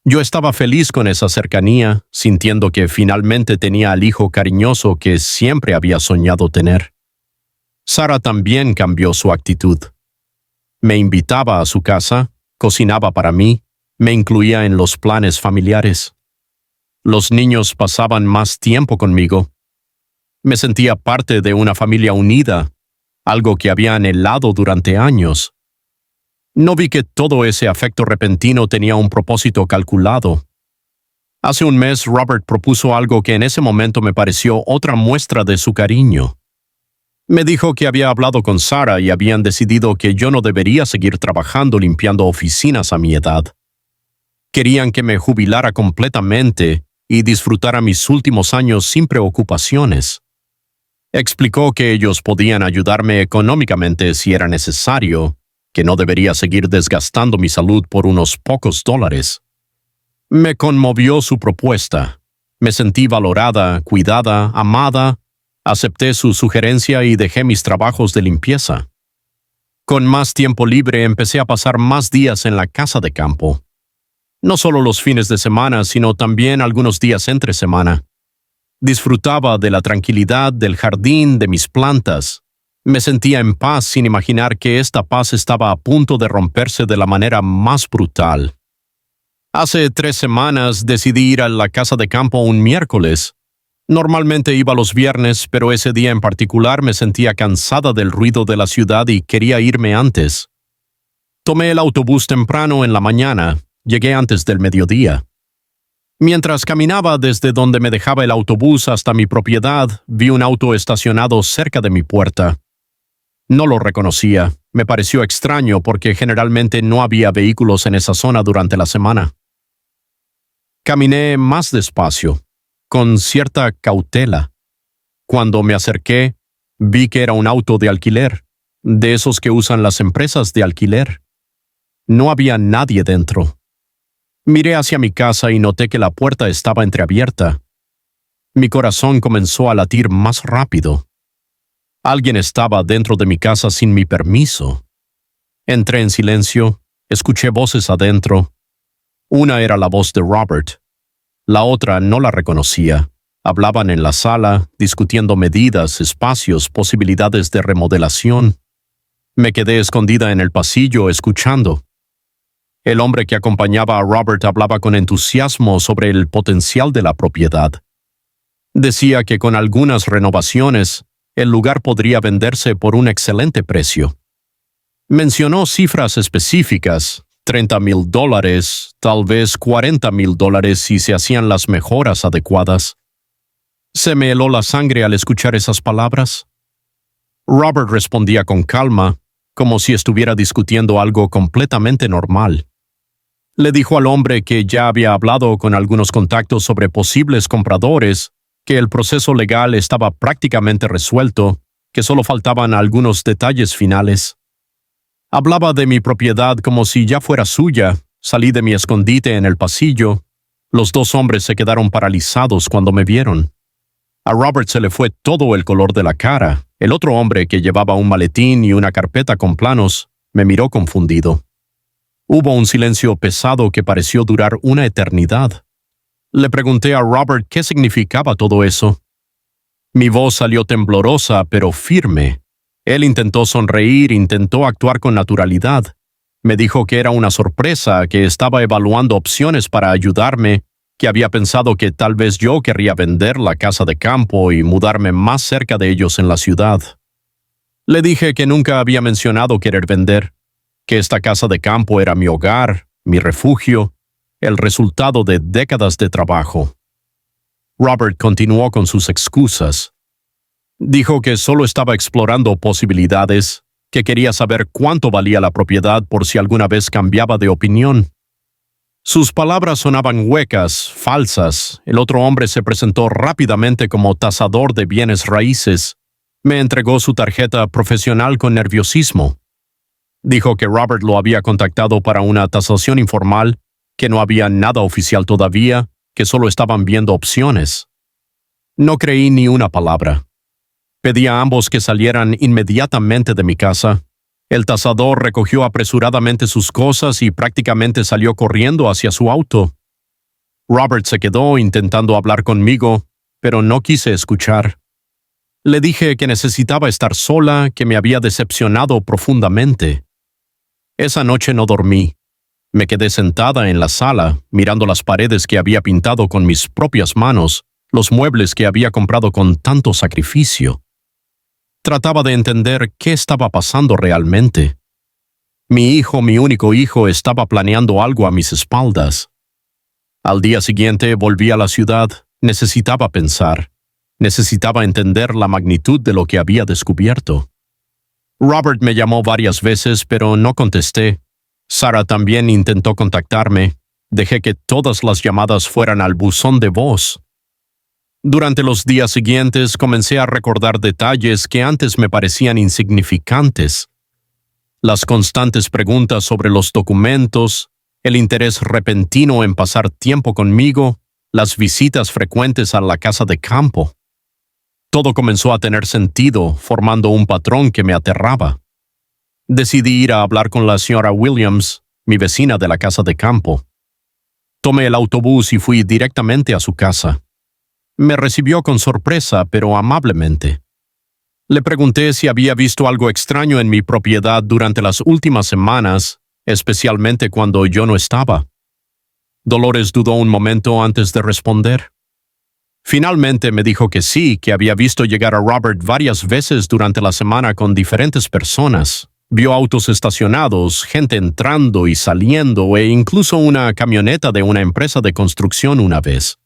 Yo estaba feliz con esa cercanía, sintiendo que finalmente tenía al hijo cariñoso que siempre había soñado tener. Sara también cambió su actitud. Me invitaba a su casa, cocinaba para mí, me incluía en los planes familiares. Los niños pasaban más tiempo conmigo. Me sentía parte de una familia unida, algo que había anhelado durante años. No vi que todo ese afecto repentino tenía un propósito calculado. Hace un mes, Robert propuso algo que en ese momento me pareció otra muestra de su cariño. Me dijo que había hablado con Sara y habían decidido que yo no debería seguir trabajando limpiando oficinas a mi edad. Querían que me jubilara completamente y disfrutara mis últimos años sin preocupaciones. Explicó que ellos podían ayudarme económicamente si era necesario, que no debería seguir desgastando mi salud por unos pocos dólares. Me conmovió su propuesta. Me sentí valorada, cuidada, amada. Acepté su sugerencia y dejé mis trabajos de limpieza. Con más tiempo libre empecé a pasar más días en la casa de campo. No solo los fines de semana, sino también algunos días entre semana. Disfrutaba de la tranquilidad del jardín, de mis plantas. Me sentía en paz sin imaginar que esta paz estaba a punto de romperse de la manera más brutal. Hace 3 semanas decidí ir a la casa de campo un miércoles. Normalmente iba los viernes, pero ese día en particular me sentía cansada del ruido de la ciudad y quería irme antes. Tomé el autobús temprano en la mañana. Llegué antes del mediodía. Mientras caminaba desde donde me dejaba el autobús hasta mi propiedad, vi un auto estacionado cerca de mi puerta. No lo reconocía. Me pareció extraño porque generalmente no había vehículos en esa zona durante la semana. Caminé más despacio, con cierta cautela. Cuando me acerqué, vi que era un auto de alquiler, de esos que usan las empresas de alquiler. No había nadie dentro. Miré hacia mi casa y noté que la puerta estaba entreabierta. Mi corazón comenzó a latir más rápido. Alguien estaba dentro de mi casa sin mi permiso. Entré en silencio, escuché voces adentro. Una era la voz de Robert. La otra no la reconocía. Hablaban en la sala, discutiendo medidas, espacios, posibilidades de remodelación. Me quedé escondida en el pasillo, escuchando. El hombre que acompañaba a Robert hablaba con entusiasmo sobre el potencial de la propiedad. Decía que con algunas renovaciones, el lugar podría venderse por un excelente precio. Mencionó cifras específicas, $30,000, tal vez $40,000 si se hacían las mejoras adecuadas. Se me heló la sangre al escuchar esas palabras. Robert respondía con calma, como si estuviera discutiendo algo completamente normal. Le dijo al hombre que ya había hablado con algunos contactos sobre posibles compradores, que el proceso legal estaba prácticamente resuelto, que solo faltaban algunos detalles finales. Hablaba de mi propiedad como si ya fuera suya. Salí de mi escondite en el pasillo. Los 2 hombres se quedaron paralizados cuando me vieron. A Robert se le fue todo el color de la cara. El otro hombre, que llevaba un maletín y una carpeta con planos, me miró confundido. Hubo un silencio pesado que pareció durar una eternidad. Le pregunté a Robert qué significaba todo eso. Mi voz salió temblorosa, pero firme. Él intentó sonreír, intentó actuar con naturalidad. Me dijo que era una sorpresa, que estaba evaluando opciones para ayudarme, que había pensado que tal vez yo querría vender la casa de campo y mudarme más cerca de ellos en la ciudad. Le dije que nunca había mencionado querer vender, que esta casa de campo era mi hogar, mi refugio, el resultado de décadas de trabajo. Robert continuó con sus excusas. Dijo que solo estaba explorando posibilidades, que quería saber cuánto valía la propiedad por si alguna vez cambiaba de opinión. Sus palabras sonaban huecas, falsas. El otro hombre se presentó rápidamente como tasador de bienes raíces. Me entregó su tarjeta profesional con nerviosismo. Dijo que Robert lo había contactado para una tasación informal, que no había nada oficial todavía, que solo estaban viendo opciones. No creí ni una palabra. Pedí a ambos que salieran inmediatamente de mi casa. El tasador recogió apresuradamente sus cosas y prácticamente salió corriendo hacia su auto. Robert se quedó intentando hablar conmigo, pero no quise escuchar. Le dije que necesitaba estar sola, que me había decepcionado profundamente. Esa noche no dormí. Me quedé sentada en la sala, mirando las paredes que había pintado con mis propias manos, los muebles que había comprado con tanto sacrificio. Trataba de entender qué estaba pasando realmente. Mi único hijo, estaba planeando algo a mis espaldas. Al día siguiente volví a la ciudad. Necesitaba pensar. Necesitaba entender la magnitud de lo que había descubierto. Robert me llamó varias veces, pero no contesté. Sarah también intentó contactarme. Dejé que todas las llamadas fueran al buzón de voz. Durante los días siguientes comencé a recordar detalles que antes me parecían insignificantes. Las constantes preguntas sobre los documentos, el interés repentino en pasar tiempo conmigo, las visitas frecuentes a la casa de campo. Todo comenzó a tener sentido, formando un patrón que me aterraba. Decidí ir a hablar con la señora Williams, mi vecina de la casa de campo. Tomé el autobús y fui directamente a su casa. Me recibió con sorpresa, pero amablemente. Le pregunté si había visto algo extraño en mi propiedad durante las últimas semanas, especialmente cuando yo no estaba. Dolores dudó un momento antes de responder. Finalmente me dijo que sí, que había visto llegar a Robert varias veces durante la semana con diferentes personas. Vio autos estacionados, gente entrando y saliendo e incluso una camioneta de una empresa de construcción una vez.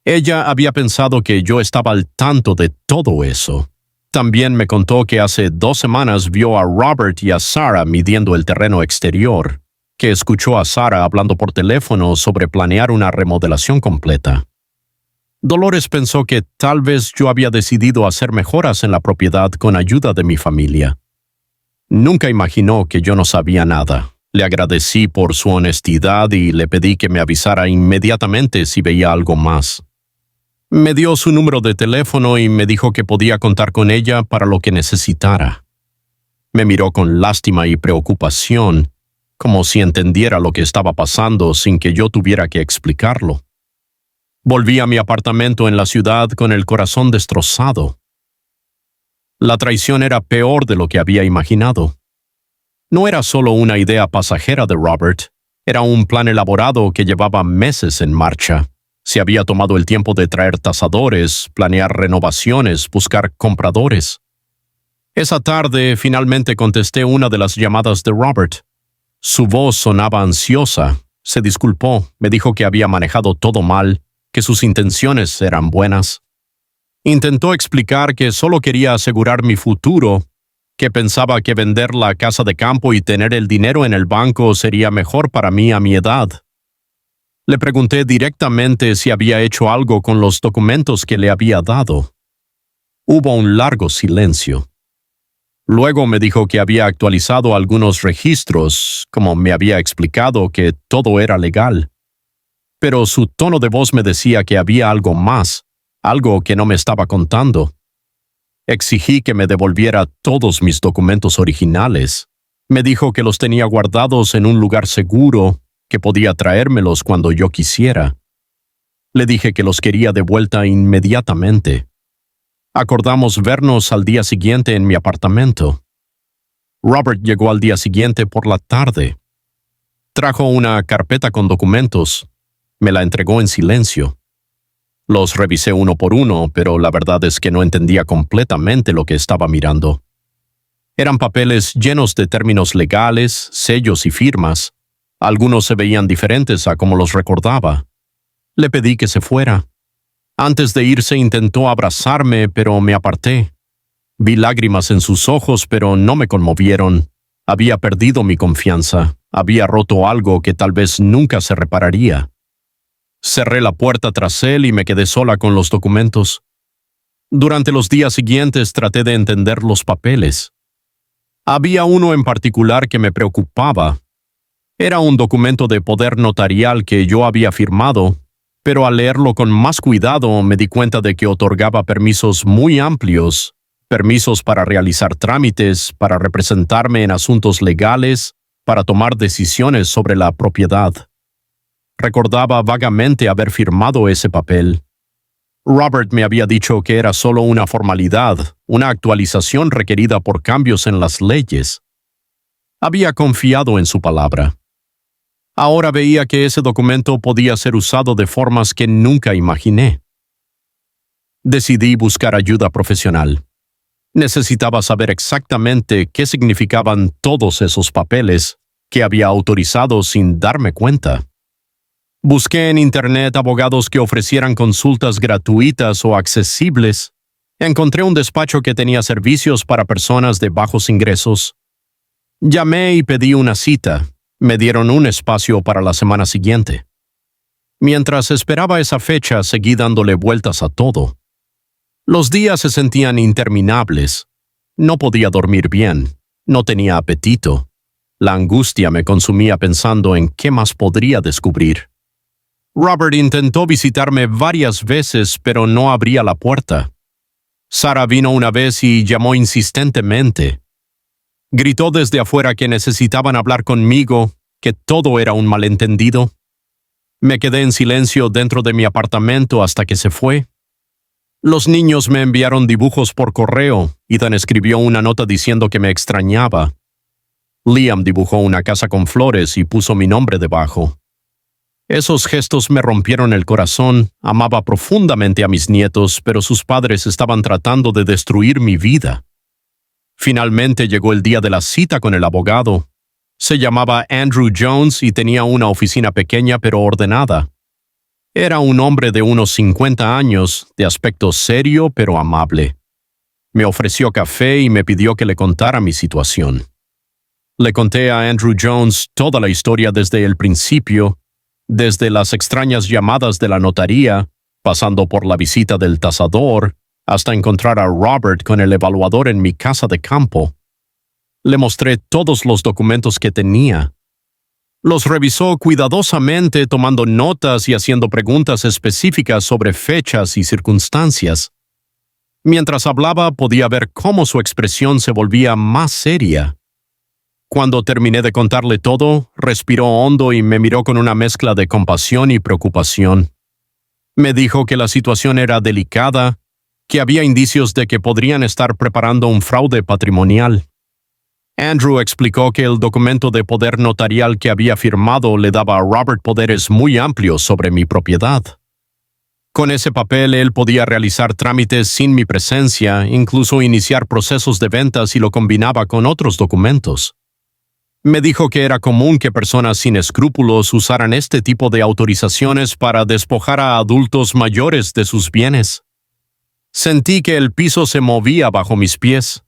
Ella había pensado que yo estaba al tanto de todo eso. También me contó que hace 2 semanas vio a Robert y a Sarah midiendo el terreno exterior, que escuchó a Sarah hablando por teléfono sobre planear una remodelación completa. Dolores pensó que tal vez yo había decidido hacer mejoras en la propiedad con ayuda de mi familia. Nunca imaginó que yo no sabía nada. Le agradecí por su honestidad y le pedí que me avisara inmediatamente si veía algo más. Me dio su número de teléfono y me dijo que podía contar con ella para lo que necesitara. Me miró con lástima y preocupación, como si entendiera lo que estaba pasando sin que yo tuviera que explicarlo. Volví a mi apartamento en la ciudad con el corazón destrozado. La traición era peor de lo que había imaginado. No era solo una idea pasajera de Robert, era un plan elaborado que llevaba meses en marcha. Se había tomado el tiempo de traer tasadores, planear renovaciones, buscar compradores. Esa tarde finalmente contesté una de las llamadas de Robert. Su voz sonaba ansiosa. Se disculpó, me dijo que había manejado todo mal, que sus intenciones eran buenas. Intentó explicar que solo quería asegurar mi futuro, que pensaba que vender la casa de campo y tener el dinero en el banco sería mejor para mí a mi edad. Le pregunté directamente si había hecho algo con los documentos que le había dado. Hubo un largo silencio. Luego me dijo que había actualizado algunos registros, como me había explicado que todo era legal. Pero su tono de voz me decía que había algo más, algo que no me estaba contando. Exigí que me devolviera todos mis documentos originales. Me dijo que los tenía guardados en un lugar seguro, que podía traérmelos cuando yo quisiera. Le dije que los quería de vuelta inmediatamente. Acordamos vernos al día siguiente en mi apartamento. Robert llegó al día siguiente por la tarde. Trajo una carpeta con documentos. Me la entregó en silencio. Los revisé uno por uno, pero la verdad es que no entendía completamente lo que estaba mirando. Eran papeles llenos de términos legales, sellos y firmas. Algunos se veían diferentes a como los recordaba. Le pedí que se fuera. Antes de irse intentó abrazarme, pero me aparté. Vi lágrimas en sus ojos, pero no me conmovieron. Había perdido mi confianza. Había roto algo que tal vez nunca se repararía. Cerré la puerta tras él y me quedé sola con los documentos. Durante los días siguientes traté de entender los papeles. Había uno en particular que me preocupaba. Era un documento de poder notarial que yo había firmado, pero al leerlo con más cuidado me di cuenta de que otorgaba permisos muy amplios, permisos para realizar trámites, para representarme en asuntos legales, para tomar decisiones sobre la propiedad. Recordaba vagamente haber firmado ese papel. Robert me había dicho que era solo una formalidad, una actualización requerida por cambios en las leyes. Había confiado en su palabra. Ahora veía que ese documento podía ser usado de formas que nunca imaginé. Decidí buscar ayuda profesional. Necesitaba saber exactamente qué significaban todos esos papeles que había autorizado sin darme cuenta. Busqué en Internet abogados que ofrecieran consultas gratuitas o accesibles. Encontré un despacho que tenía servicios para personas de bajos ingresos. Llamé y pedí una cita. Me dieron un espacio para la semana siguiente. Mientras esperaba esa fecha, seguí dándole vueltas a todo. Los días se sentían interminables. No podía dormir bien. No tenía apetito. La angustia me consumía pensando en qué más podría descubrir. Robert intentó visitarme varias veces, pero no abría la puerta. Sarah vino una vez y llamó insistentemente. Gritó desde afuera que necesitaban hablar conmigo, que todo era un malentendido. Me quedé en silencio dentro de mi apartamento hasta que se fue. Los niños me enviaron dibujos por correo. Ethan escribió una nota diciendo que me extrañaba. Liam dibujó una casa con flores y puso mi nombre debajo. Esos gestos me rompieron el corazón. Amaba profundamente a mis nietos, pero sus padres estaban tratando de destruir mi vida. Finalmente llegó el día de la cita con el abogado. Se llamaba Andrew Jones y tenía una oficina pequeña pero ordenada. Era un hombre de unos 50 años, de aspecto serio pero amable. Me ofreció café y me pidió que le contara mi situación. Le conté a Andrew Jones toda la historia desde el principio, desde las extrañas llamadas de la notaría, pasando por la visita del tasador, hasta encontrar a Robert con el evaluador en mi casa de campo. Le mostré todos los documentos que tenía. Los revisó cuidadosamente, tomando notas y haciendo preguntas específicas sobre fechas y circunstancias. Mientras hablaba, podía ver cómo su expresión se volvía más seria. Cuando terminé de contarle todo, respiró hondo y me miró con una mezcla de compasión y preocupación. Me dijo que la situación era delicada, que había indicios de que podrían estar preparando un fraude patrimonial. Andrew explicó que el documento de poder notarial que había firmado le daba a Robert poderes muy amplios sobre mi propiedad. Con ese papel él podía realizar trámites sin mi presencia, incluso iniciar procesos de ventas y lo combinaba con otros documentos. Me dijo que era común que personas sin escrúpulos usaran este tipo de autorizaciones para despojar a adultos mayores de sus bienes. Sentí que el piso se movía bajo mis pies.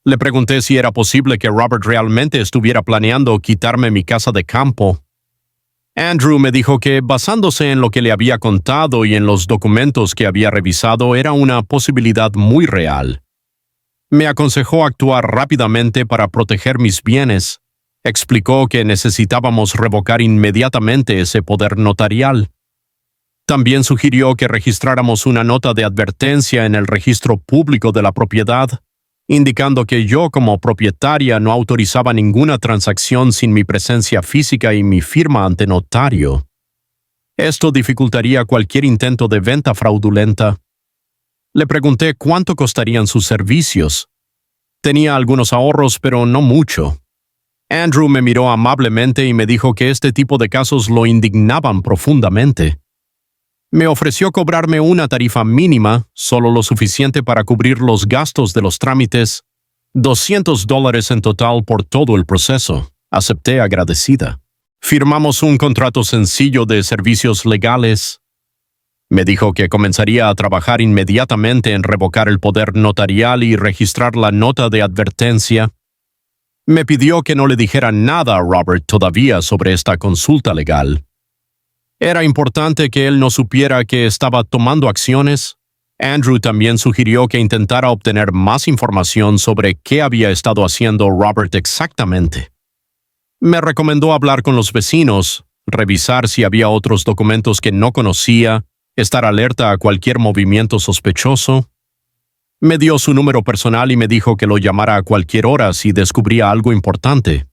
Le pregunté si era posible que Robert realmente estuviera planeando quitarme mi casa de campo. Andrew me dijo que, basándose en lo que le había contado y en los documentos que había revisado, era una posibilidad muy real. Me aconsejó actuar rápidamente para proteger mis bienes. Explicó que necesitábamos revocar inmediatamente ese poder notarial. También sugirió que registráramos una nota de advertencia en el registro público de la propiedad, indicando que yo como propietaria no autorizaba ninguna transacción sin mi presencia física y mi firma ante notario. Esto dificultaría cualquier intento de venta fraudulenta. Le pregunté cuánto costarían sus servicios. Tenía algunos ahorros, pero no mucho. Andrew me miró amablemente y me dijo que este tipo de casos lo indignaban profundamente. Me ofreció cobrarme una tarifa mínima, solo lo suficiente para cubrir los gastos de los trámites, $200 en total por todo el proceso. Acepté agradecida. Firmamos un contrato sencillo de servicios legales. Me dijo que comenzaría a trabajar inmediatamente en revocar el poder notarial y registrar la nota de advertencia. Me pidió que no le dijera nada a Robert todavía sobre esta consulta legal. Era importante que él no supiera que estaba tomando acciones. Andrew también sugirió que intentara obtener más información sobre qué había estado haciendo Robert exactamente. Me recomendó hablar con los vecinos, revisar si había otros documentos que no conocía, estar alerta a cualquier movimiento sospechoso. Me dio su número personal y me dijo que lo llamara a cualquier hora si descubría algo importante.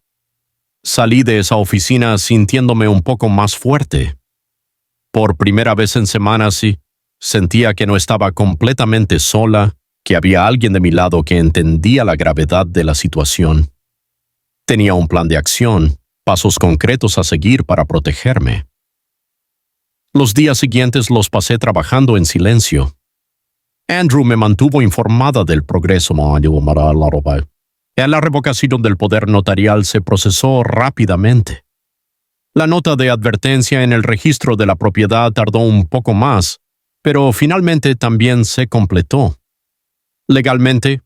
Salí de esa oficina sintiéndome un poco más fuerte. Por primera vez en semanas sentía que no estaba completamente sola, que había alguien de mi lado que entendía la gravedad de la situación. Tenía un plan de acción, pasos concretos a seguir para protegerme. Los días siguientes los pasé trabajando en silencio. Andrew me mantuvo informada del progreso. La revocación del poder notarial se procesó rápidamente. La nota de advertencia en el registro de la propiedad tardó un poco más, pero finalmente también se completó. Legalmente,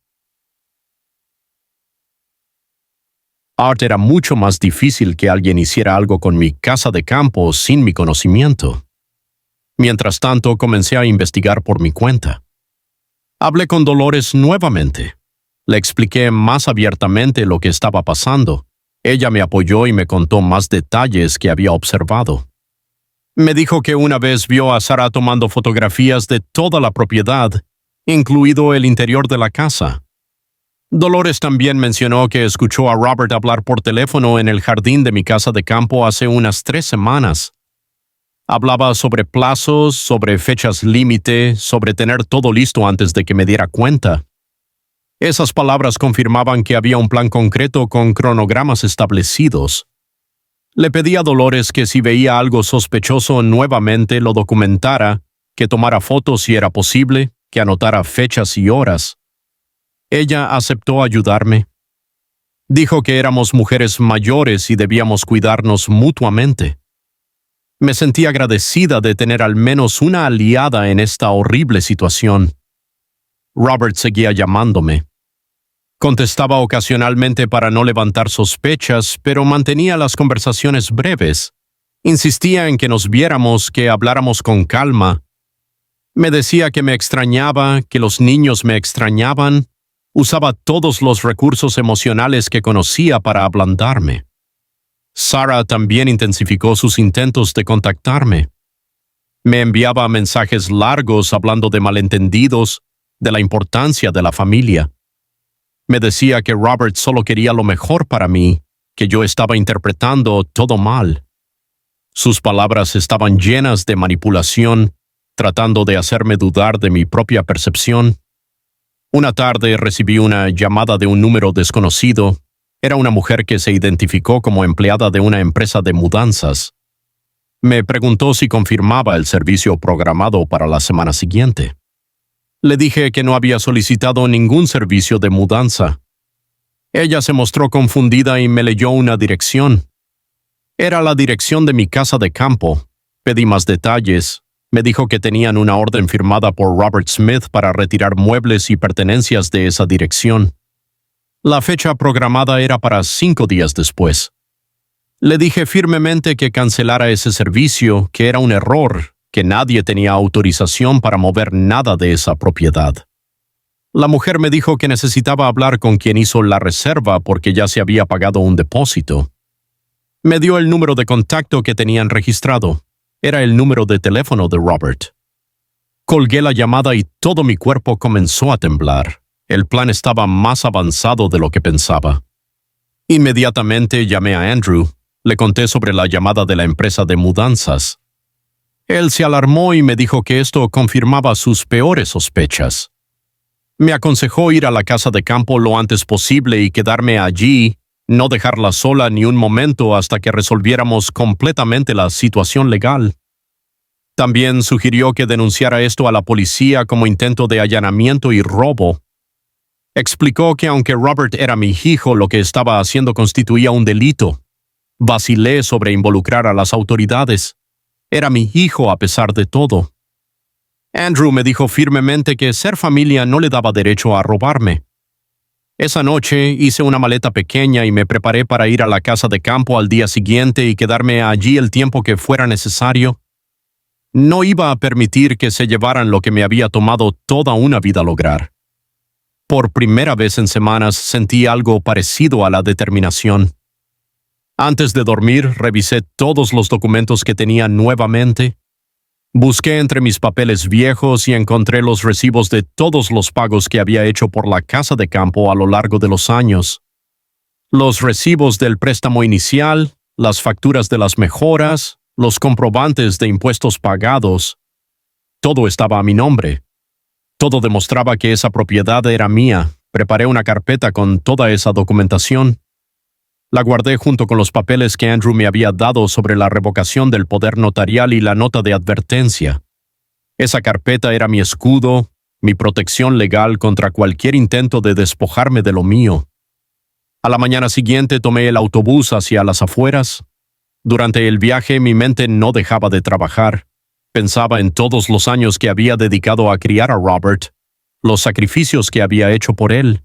era mucho más difícil que alguien hiciera algo con mi casa de campo sin mi conocimiento. Mientras tanto, comencé a investigar por mi cuenta. Hablé con Dolores nuevamente. Le expliqué más abiertamente lo que estaba pasando. Ella me apoyó y me contó más detalles que había observado. Me dijo que una vez vio a Sarah tomando fotografías de toda la propiedad, incluido el interior de la casa. Dolores también mencionó que escuchó a Robert hablar por teléfono en el jardín de mi casa de campo hace unas 3 semanas. Hablaba sobre plazos, sobre fechas límite, sobre tener todo listo antes de que me diera cuenta. Esas palabras confirmaban que había un plan concreto con cronogramas establecidos. Le pedí a Dolores que si veía algo sospechoso nuevamente lo documentara, que tomara fotos si era posible, que anotara fechas y horas. Ella aceptó ayudarme. Dijo que éramos mujeres mayores y debíamos cuidarnos mutuamente. Me sentí agradecida de tener al menos una aliada en esta horrible situación. Robert seguía llamándome. Contestaba ocasionalmente para no levantar sospechas, pero mantenía las conversaciones breves. Insistía en que nos viéramos, que habláramos con calma. Me decía que me extrañaba, que los niños me extrañaban. Usaba todos los recursos emocionales que conocía para ablandarme. Sarah también intensificó sus intentos de contactarme. Me enviaba mensajes largos hablando de malentendidos, de la importancia de la familia. Me decía que Robert solo quería lo mejor para mí, que yo estaba interpretando todo mal. Sus palabras estaban llenas de manipulación, tratando de hacerme dudar de mi propia percepción. Una tarde recibí una llamada de un número desconocido. Era una mujer que se identificó como empleada de una empresa de mudanzas. Me preguntó si confirmaba el servicio programado para la semana siguiente. Le dije que no había solicitado ningún servicio de mudanza. Ella se mostró confundida y me leyó una dirección. Era la dirección de mi casa de campo. Pedí más detalles. Me dijo que tenían una orden firmada por Robert Smith para retirar muebles y pertenencias de esa dirección. La fecha programada era para 5 días después. Le dije firmemente que cancelara ese servicio, que era un error, que nadie tenía autorización para mover nada de esa propiedad. La mujer me dijo que necesitaba hablar con quien hizo la reserva porque ya se había pagado un depósito. Me dio el número de contacto que tenían registrado. Era el número de teléfono de Robert. Colgué la llamada y todo mi cuerpo comenzó a temblar. El plan estaba más avanzado de lo que pensaba. Inmediatamente llamé a Andrew. Le conté sobre la llamada de la empresa de mudanzas. Él se alarmó y me dijo que esto confirmaba sus peores sospechas. Me aconsejó ir a la casa de campo lo antes posible y quedarme allí, no dejarla sola ni un momento hasta que resolviéramos completamente la situación legal. También sugirió que denunciara esto a la policía como intento de allanamiento y robo. Explicó que aunque Robert era mi hijo, lo que estaba haciendo constituía un delito. Vacilé sobre involucrar a las autoridades. Era mi hijo a pesar de todo. Andrew me dijo firmemente que ser familia no le daba derecho a robarme. Esa noche hice una maleta pequeña y me preparé para ir a la casa de campo al día siguiente y quedarme allí el tiempo que fuera necesario. No iba a permitir que se llevaran lo que me había tomado toda una vida lograr. Por primera vez en semanas sentí algo parecido a la determinación. Antes de dormir, revisé todos los documentos que tenía nuevamente. Busqué entre mis papeles viejos y encontré los recibos de todos los pagos que había hecho por la casa de campo a lo largo de los años. Los recibos del préstamo inicial, las facturas de las mejoras, los comprobantes de impuestos pagados. Todo estaba a mi nombre. Todo demostraba que esa propiedad era mía. Preparé una carpeta con toda esa documentación. La guardé junto con los papeles que Andrew me había dado sobre la revocación del poder notarial y la nota de advertencia. Esa carpeta era mi escudo, mi protección legal contra cualquier intento de despojarme de lo mío. A la mañana siguiente tomé el autobús hacia las afueras. Durante el viaje mi mente no dejaba de trabajar. Pensaba en todos los años que había dedicado a criar a Robert, los sacrificios que había hecho por él.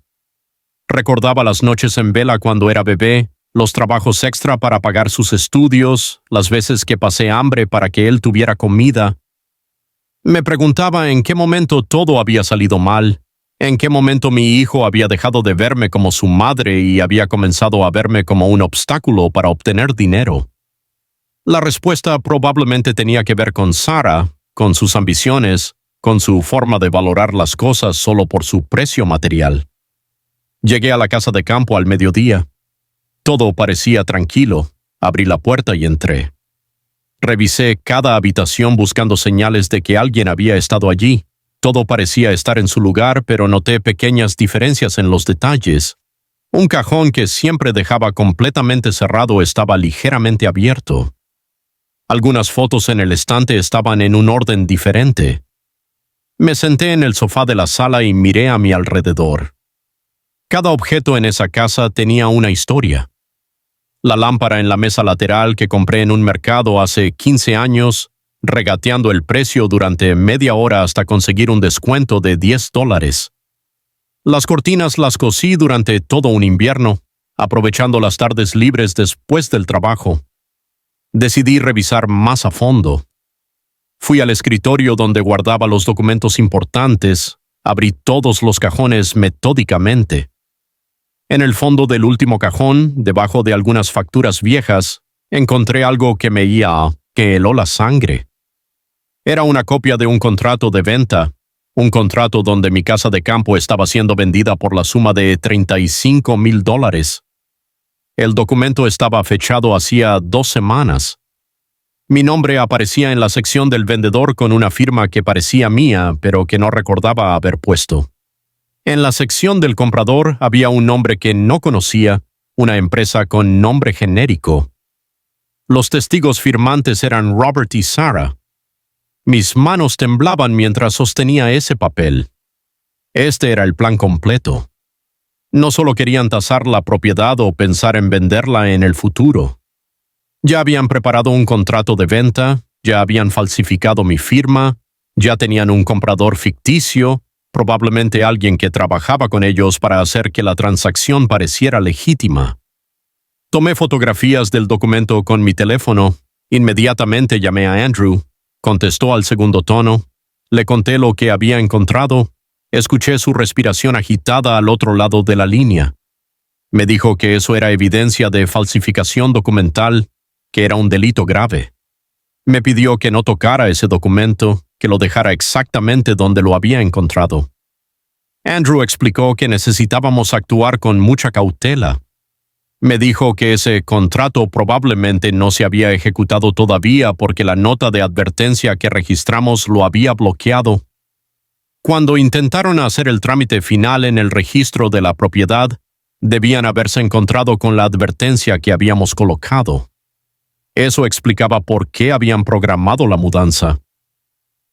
Recordaba las noches en vela cuando era bebé, los trabajos extra para pagar sus estudios, las veces que pasé hambre para que él tuviera comida. Me preguntaba en qué momento todo había salido mal, en qué momento mi hijo había dejado de verme como su madre y había comenzado a verme como un obstáculo para obtener dinero. La respuesta probablemente tenía que ver con Sarah, con sus ambiciones, con su forma de valorar las cosas solo por su precio material. Llegué a la casa de campo al mediodía. Todo parecía tranquilo. Abrí la puerta y entré. Revisé cada habitación buscando señales de que alguien había estado allí. Todo parecía estar en su lugar, pero noté pequeñas diferencias en los detalles. Un cajón que siempre dejaba completamente cerrado estaba ligeramente abierto. Algunas fotos en el estante estaban en un orden diferente. Me senté en el sofá de la sala y miré a mi alrededor. Cada objeto en esa casa tenía una historia. La lámpara en la mesa lateral que compré en un mercado hace 15 años, regateando el precio durante media hora hasta conseguir un descuento de $10. Las cortinas las cosí durante todo un invierno, aprovechando las tardes libres después del trabajo. Decidí revisar más a fondo. Fui al escritorio donde guardaba los documentos importantes, abrí todos los cajones metódicamente. En el fondo del último cajón, debajo de algunas facturas viejas, encontré algo que me heló la sangre. Era una copia de un contrato de venta, un contrato donde mi casa de campo estaba siendo vendida por la suma de $35,000. El documento estaba fechado hacía 2 semanas. Mi nombre aparecía en la sección del vendedor con una firma que parecía mía, pero que no recordaba haber puesto. En la sección del comprador había un nombre que no conocía, una empresa con nombre genérico. Los testigos firmantes eran Robert y Sarah. Mis manos temblaban mientras sostenía ese papel. Este era el plan completo. No solo querían tasar la propiedad o pensar en venderla en el futuro. Ya habían preparado un contrato de venta, ya habían falsificado mi firma, ya tenían un comprador ficticio, probablemente alguien que trabajaba con ellos para hacer que la transacción pareciera legítima. Tomé fotografías del documento con mi teléfono. Inmediatamente llamé a Andrew. Contestó al segundo tono. Le conté lo que había encontrado. Escuché su respiración agitada al otro lado de la línea. Me dijo que eso era evidencia de falsificación documental, que era un delito grave. Me pidió que no tocara ese documento, que lo dejara exactamente donde lo había encontrado. Andrew explicó que necesitábamos actuar con mucha cautela. Me dijo que ese contrato probablemente no se había ejecutado todavía porque la nota de advertencia que registramos lo había bloqueado. Cuando intentaron hacer el trámite final en el registro de la propiedad, debían haberse encontrado con la advertencia que habíamos colocado. Eso explicaba por qué habían programado la mudanza.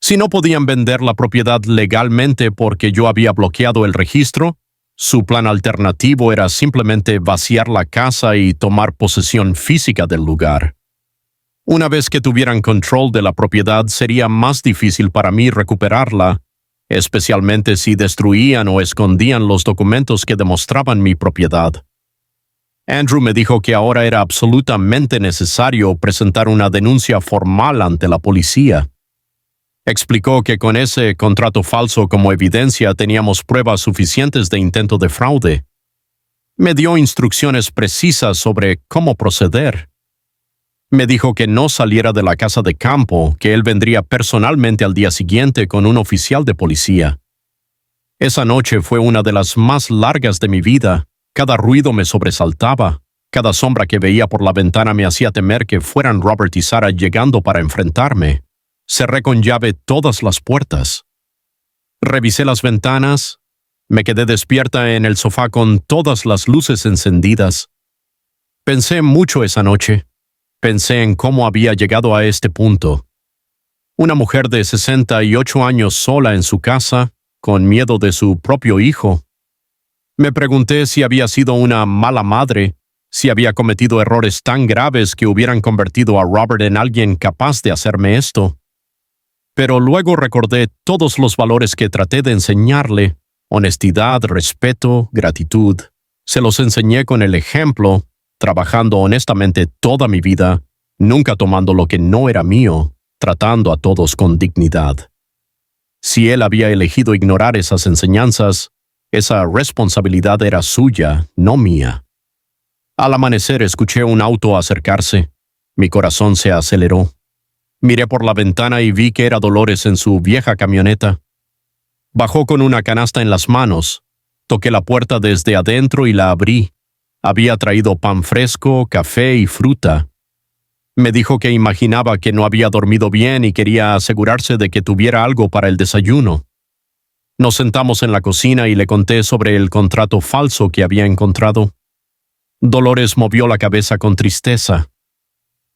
Si no podían vender la propiedad legalmente porque yo había bloqueado el registro, su plan alternativo era simplemente vaciar la casa y tomar posesión física del lugar. Una vez que tuvieran control de la propiedad, sería más difícil para mí recuperarla, especialmente si destruían o escondían los documentos que demostraban mi propiedad. Andrew me dijo que ahora era absolutamente necesario presentar una denuncia formal ante la policía. Explicó que con ese contrato falso como evidencia teníamos pruebas suficientes de intento de fraude. Me dio instrucciones precisas sobre cómo proceder. Me dijo que no saliera de la casa de campo, que él vendría personalmente al día siguiente con un oficial de policía. Esa noche fue una de las más largas de mi vida. Cada ruido me sobresaltaba. Cada sombra que veía por la ventana me hacía temer que fueran Robert y Sarah llegando para enfrentarme. Cerré con llave todas las puertas. Revisé las ventanas. Me quedé despierta en el sofá con todas las luces encendidas. Pensé mucho esa noche. Pensé en cómo había llegado a este punto. Una mujer de 68 años sola en su casa, con miedo de su propio hijo. Me pregunté si había sido una mala madre, si había cometido errores tan graves que hubieran convertido a Robert en alguien capaz de hacerme esto. Pero luego recordé todos los valores que traté de enseñarle: honestidad, respeto, gratitud. Se los enseñé con el ejemplo, trabajando honestamente toda mi vida, nunca tomando lo que no era mío, tratando a todos con dignidad. Si él había elegido ignorar esas enseñanzas, esa responsabilidad era suya, no mía. Al amanecer escuché un auto acercarse. Mi corazón se aceleró. Miré por la ventana y vi que era Dolores en su vieja camioneta. Bajó con una canasta en las manos. Toqué la puerta desde adentro y la abrí. Había traído pan fresco, café y fruta. Me dijo que imaginaba que no había dormido bien y quería asegurarse de que tuviera algo para el desayuno. Nos sentamos en la cocina y le conté sobre el contrato falso que había encontrado. Dolores movió la cabeza con tristeza.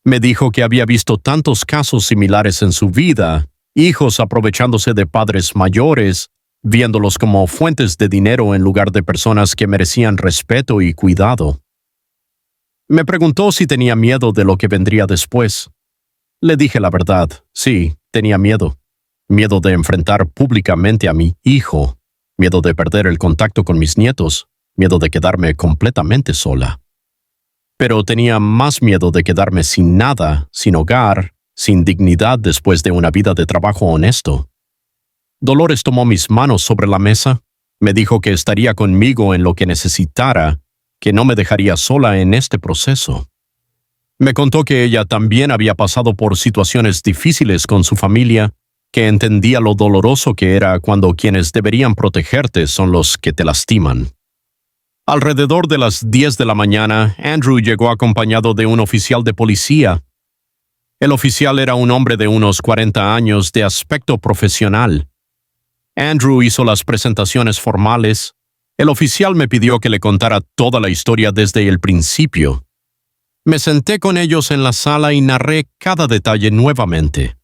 Me dijo que había visto tantos casos similares en su vida, hijos aprovechándose de padres mayores, viéndolos como fuentes de dinero en lugar de personas que merecían respeto y cuidado. Me preguntó si tenía miedo de lo que vendría después. Le dije la verdad, sí, tenía miedo. Miedo de enfrentar públicamente a mi hijo, miedo de perder el contacto con mis nietos, miedo de quedarme completamente sola. Pero tenía más miedo de quedarme sin nada, sin hogar, sin dignidad después de una vida de trabajo honesto. Dolores tomó mis manos sobre la mesa, me dijo que estaría conmigo en lo que necesitara, que no me dejaría sola en este proceso. Me contó que ella también había pasado por situaciones difíciles con su familia, que entendía lo doloroso que era cuando quienes deberían protegerte son los que te lastiman. Alrededor de las 10 de la mañana, Andrew llegó acompañado de un oficial de policía. El oficial era un hombre de unos 40 años de aspecto profesional. Andrew hizo las presentaciones formales. El oficial me pidió que le contara toda la historia desde el principio. Me senté con ellos en la sala y narré cada detalle nuevamente.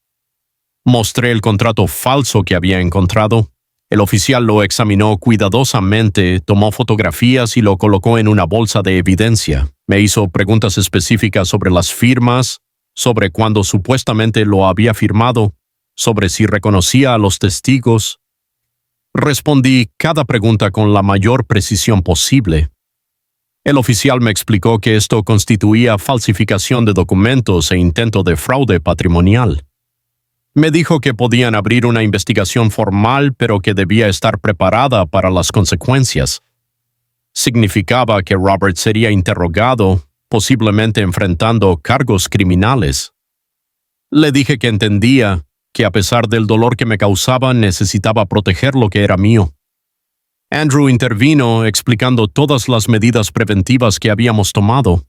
Mostré el contrato falso que había encontrado. El oficial lo examinó cuidadosamente, tomó fotografías y lo colocó en una bolsa de evidencia. Me hizo preguntas específicas sobre las firmas, sobre cuándo supuestamente lo había firmado, sobre si reconocía a los testigos. Respondí cada pregunta con la mayor precisión posible. El oficial me explicó que esto constituía falsificación de documentos e intento de fraude patrimonial. Me dijo que podían abrir una investigación formal, pero que debía estar preparada para las consecuencias. Significaba que Robert sería interrogado, posiblemente enfrentando cargos criminales. Le dije que entendía que a pesar del dolor que me causaba, necesitaba proteger lo que era mío. Andrew intervino explicando todas las medidas preventivas que habíamos tomado.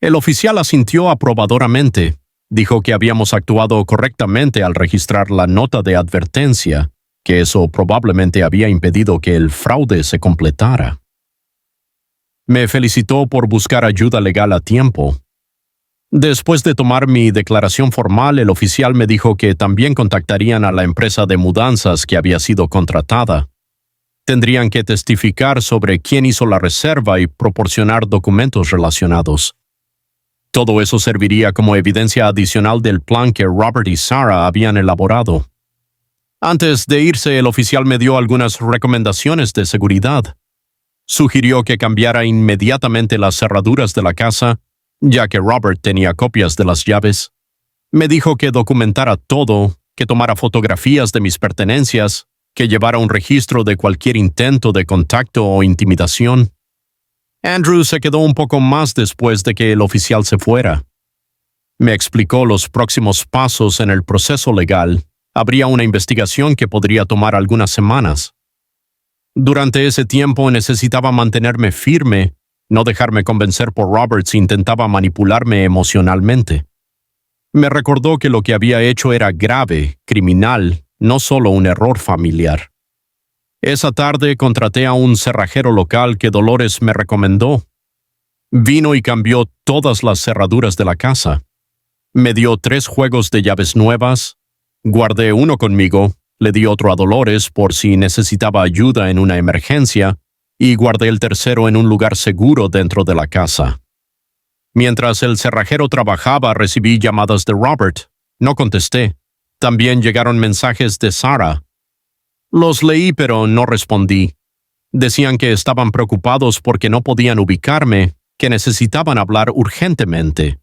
El oficial asintió aprobadoramente. Dijo que habíamos actuado correctamente al registrar la nota de advertencia, que eso probablemente había impedido que el fraude se completara. Me felicitó por buscar ayuda legal a tiempo. Después de tomar mi declaración formal, el oficial me dijo que también contactarían a la empresa de mudanzas que había sido contratada. Tendrían que testificar sobre quién hizo la reserva y proporcionar documentos relacionados. Todo eso serviría como evidencia adicional del plan que Robert y Sarah habían elaborado. Antes de irse, el oficial me dio algunas recomendaciones de seguridad. Sugirió que cambiara inmediatamente las cerraduras de la casa, ya que Robert tenía copias de las llaves. Me dijo que documentara todo, que tomara fotografías de mis pertenencias, que llevara un registro de cualquier intento de contacto o intimidación. Andrew se quedó un poco más después de que el oficial se fuera. Me explicó los próximos pasos en el proceso legal. Habría una investigación que podría tomar algunas semanas. Durante ese tiempo necesitaba mantenerme firme, no dejarme convencer por Robert si intentaba manipularme emocionalmente. Me recordó que lo que había hecho era grave, criminal, no solo un error familiar. Esa tarde contraté a un cerrajero local que Dolores me recomendó. Vino y cambió todas las cerraduras de la casa. Me dio 3 juegos de llaves nuevas. Guardé uno conmigo, le di otro a Dolores por si necesitaba ayuda en una emergencia, y guardé el tercero en un lugar seguro dentro de la casa. Mientras el cerrajero trabajaba, recibí llamadas de Robert. No contesté. También llegaron mensajes de Sarah. Los leí, pero no respondí. Decían que estaban preocupados porque no podían ubicarme, que necesitaban hablar urgentemente.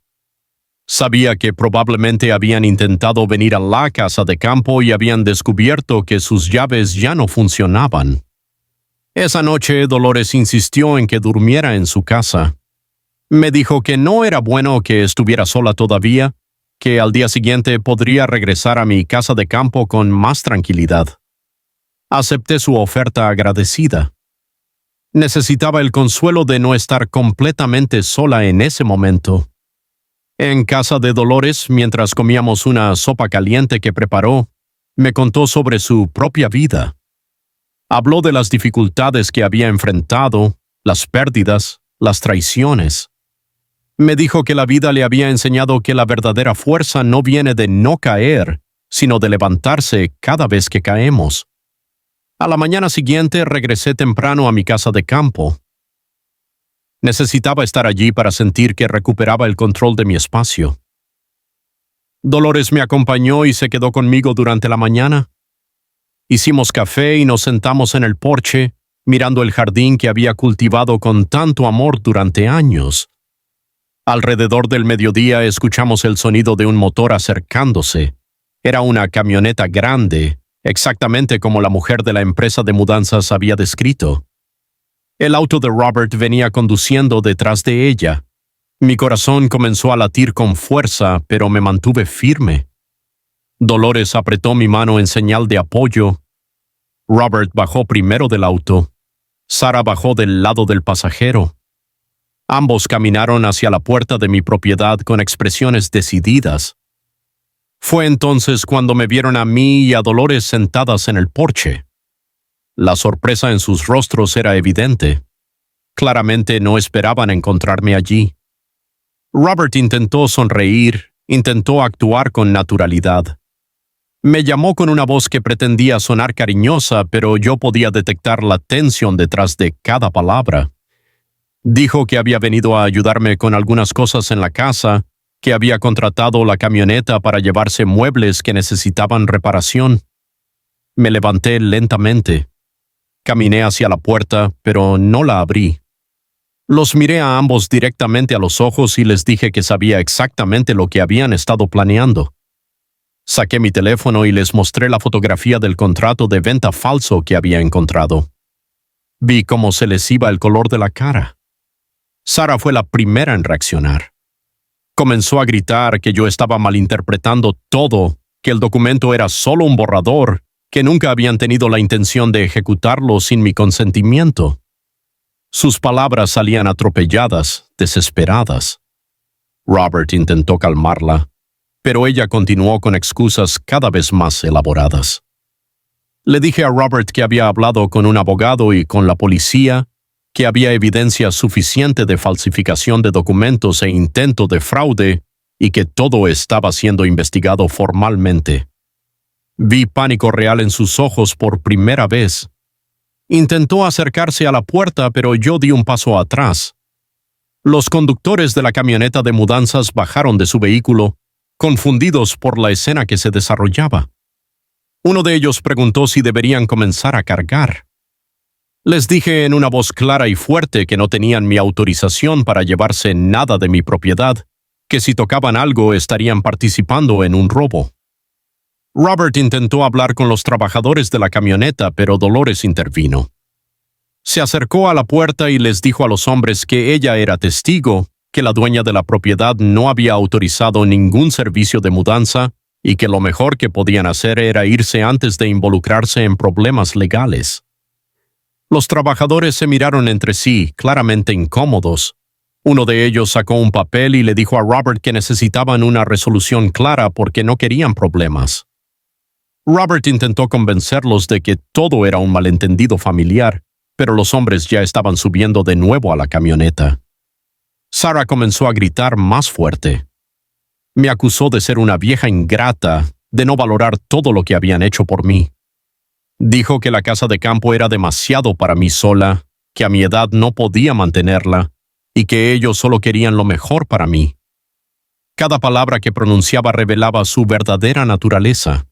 Sabía que probablemente habían intentado venir a la casa de campo y habían descubierto que sus llaves ya no funcionaban. Esa noche, Dolores insistió en que durmiera en su casa. Me dijo que no era bueno que estuviera sola todavía, que al día siguiente podría regresar a mi casa de campo con más tranquilidad. Acepté su oferta agradecida. Necesitaba el consuelo de no estar completamente sola en ese momento. En casa de Dolores, mientras comíamos una sopa caliente que preparó, me contó sobre su propia vida. Habló de las dificultades que había enfrentado, las pérdidas, las traiciones. Me dijo que la vida le había enseñado que la verdadera fuerza no viene de no caer, sino de levantarse cada vez que caemos. A la mañana siguiente regresé temprano a mi casa de campo. Necesitaba estar allí para sentir que recuperaba el control de mi espacio. Dolores me acompañó y se quedó conmigo durante la mañana. Hicimos café y nos sentamos en el porche, mirando el jardín que había cultivado con tanto amor durante años. Alrededor del mediodía escuchamos el sonido de un motor acercándose. Era una camioneta grande, exactamente como la mujer de la empresa de mudanzas había descrito. El auto de Robert venía conduciendo detrás de ella. Mi corazón comenzó a latir con fuerza, pero me mantuve firme. Dolores apretó mi mano en señal de apoyo. Robert bajó primero del auto. Sarah bajó del lado del pasajero. Ambos caminaron hacia la puerta de mi propiedad con expresiones decididas. Fue entonces cuando me vieron a mí y a Dolores sentadas en el porche. La sorpresa en sus rostros era evidente. Claramente no esperaban encontrarme allí. Robert intentó sonreír, intentó actuar con naturalidad. Me llamó con una voz que pretendía sonar cariñosa, pero yo podía detectar la tensión detrás de cada palabra. Dijo que había venido a ayudarme con algunas cosas en la casa, que había contratado la camioneta para llevarse muebles que necesitaban reparación. Me levanté lentamente. Caminé hacia la puerta, pero no la abrí. Los miré a ambos directamente a los ojos y les dije que sabía exactamente lo que habían estado planeando. Saqué mi teléfono y les mostré la fotografía del contrato de venta falso que había encontrado. Vi cómo se les iba el color de la cara. Sarah fue la primera en reaccionar. Comenzó a gritar que yo estaba malinterpretando todo, que el documento era solo un borrador, que nunca habían tenido la intención de ejecutarlo sin mi consentimiento. Sus palabras salían atropelladas, desesperadas. Robert intentó calmarla, pero ella continuó con excusas cada vez más elaboradas. Le dije a Robert que había hablado con un abogado y con la policía, que había evidencia suficiente de falsificación de documentos e intento de fraude y que todo estaba siendo investigado formalmente. Vi pánico real en sus ojos por primera vez. Intentó acercarse a la puerta, pero yo di un paso atrás. Los conductores de la camioneta de mudanzas bajaron de su vehículo, confundidos por la escena que se desarrollaba. Uno de ellos preguntó si deberían comenzar a cargar. Les dije en una voz clara y fuerte que no tenían mi autorización para llevarse nada de mi propiedad, que si tocaban algo estarían participando en un robo. Robert intentó hablar con los trabajadores de la camioneta, pero Dolores intervino. Se acercó a la puerta y les dijo a los hombres que ella era testigo, que la dueña de la propiedad no había autorizado ningún servicio de mudanza y que lo mejor que podían hacer era irse antes de involucrarse en problemas legales. Los trabajadores se miraron entre sí, claramente incómodos. Uno de ellos sacó un papel y le dijo a Robert que necesitaban una resolución clara porque no querían problemas. Robert intentó convencerlos de que todo era un malentendido familiar, pero los hombres ya estaban subiendo de nuevo a la camioneta. Sarah comenzó a gritar más fuerte. Me acusó de ser una vieja ingrata, de no valorar todo lo que habían hecho por mí. Dijo que la casa de campo era demasiado para mí sola, que a mi edad no podía mantenerla, y que ellos solo querían lo mejor para mí. Cada palabra que pronunciaba revelaba su verdadera naturaleza.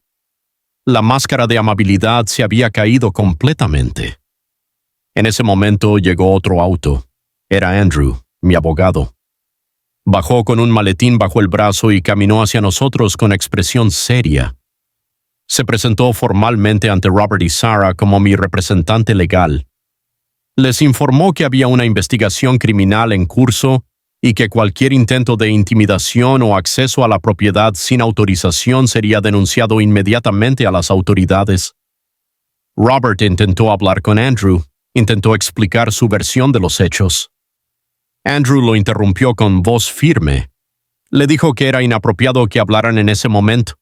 La máscara de amabilidad se había caído completamente. En ese momento llegó otro auto. Era Andrew, mi abogado. Bajó con un maletín bajo el brazo y caminó hacia nosotros con expresión seria. Se presentó formalmente ante Robert y Sarah como mi representante legal. Les informó que había una investigación criminal en curso y que cualquier intento de intimidación o acceso a la propiedad sin autorización sería denunciado inmediatamente a las autoridades. Robert intentó hablar con Andrew, intentó explicar su versión de los hechos. Andrew lo interrumpió con voz firme. Le dijo que era inapropiado que hablaran en ese momento,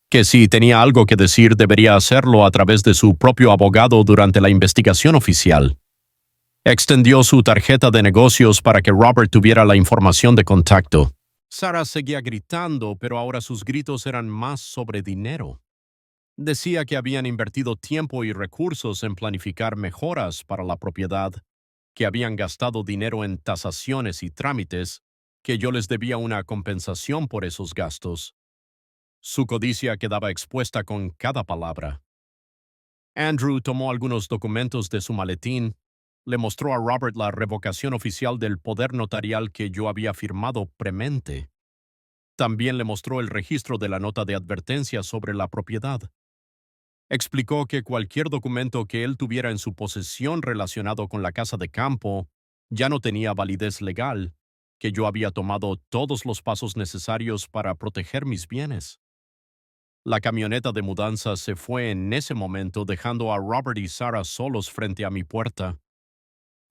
que si tenía algo que decir debería hacerlo a través de su propio abogado durante la investigación oficial. Extendió su tarjeta de negocios para que Robert tuviera la información de contacto. Sarah seguía gritando, pero ahora sus gritos eran más sobre dinero. Decía que habían invertido tiempo y recursos en planificar mejoras para la propiedad, que habían gastado dinero en tasaciones y trámites, que yo les debía una compensación por esos gastos. Su codicia quedaba expuesta con cada palabra. Andrew tomó algunos documentos de su maletín, le mostró a Robert la revocación oficial del poder notarial que yo había firmado premente. También le mostró el registro de la nota de advertencia sobre la propiedad. Explicó que cualquier documento que él tuviera en su posesión relacionado con la casa de campo ya no tenía validez legal, que yo había tomado todos los pasos necesarios para proteger mis bienes. La camioneta de mudanza se fue en ese momento dejando a Robert y Sarah solos frente a mi puerta.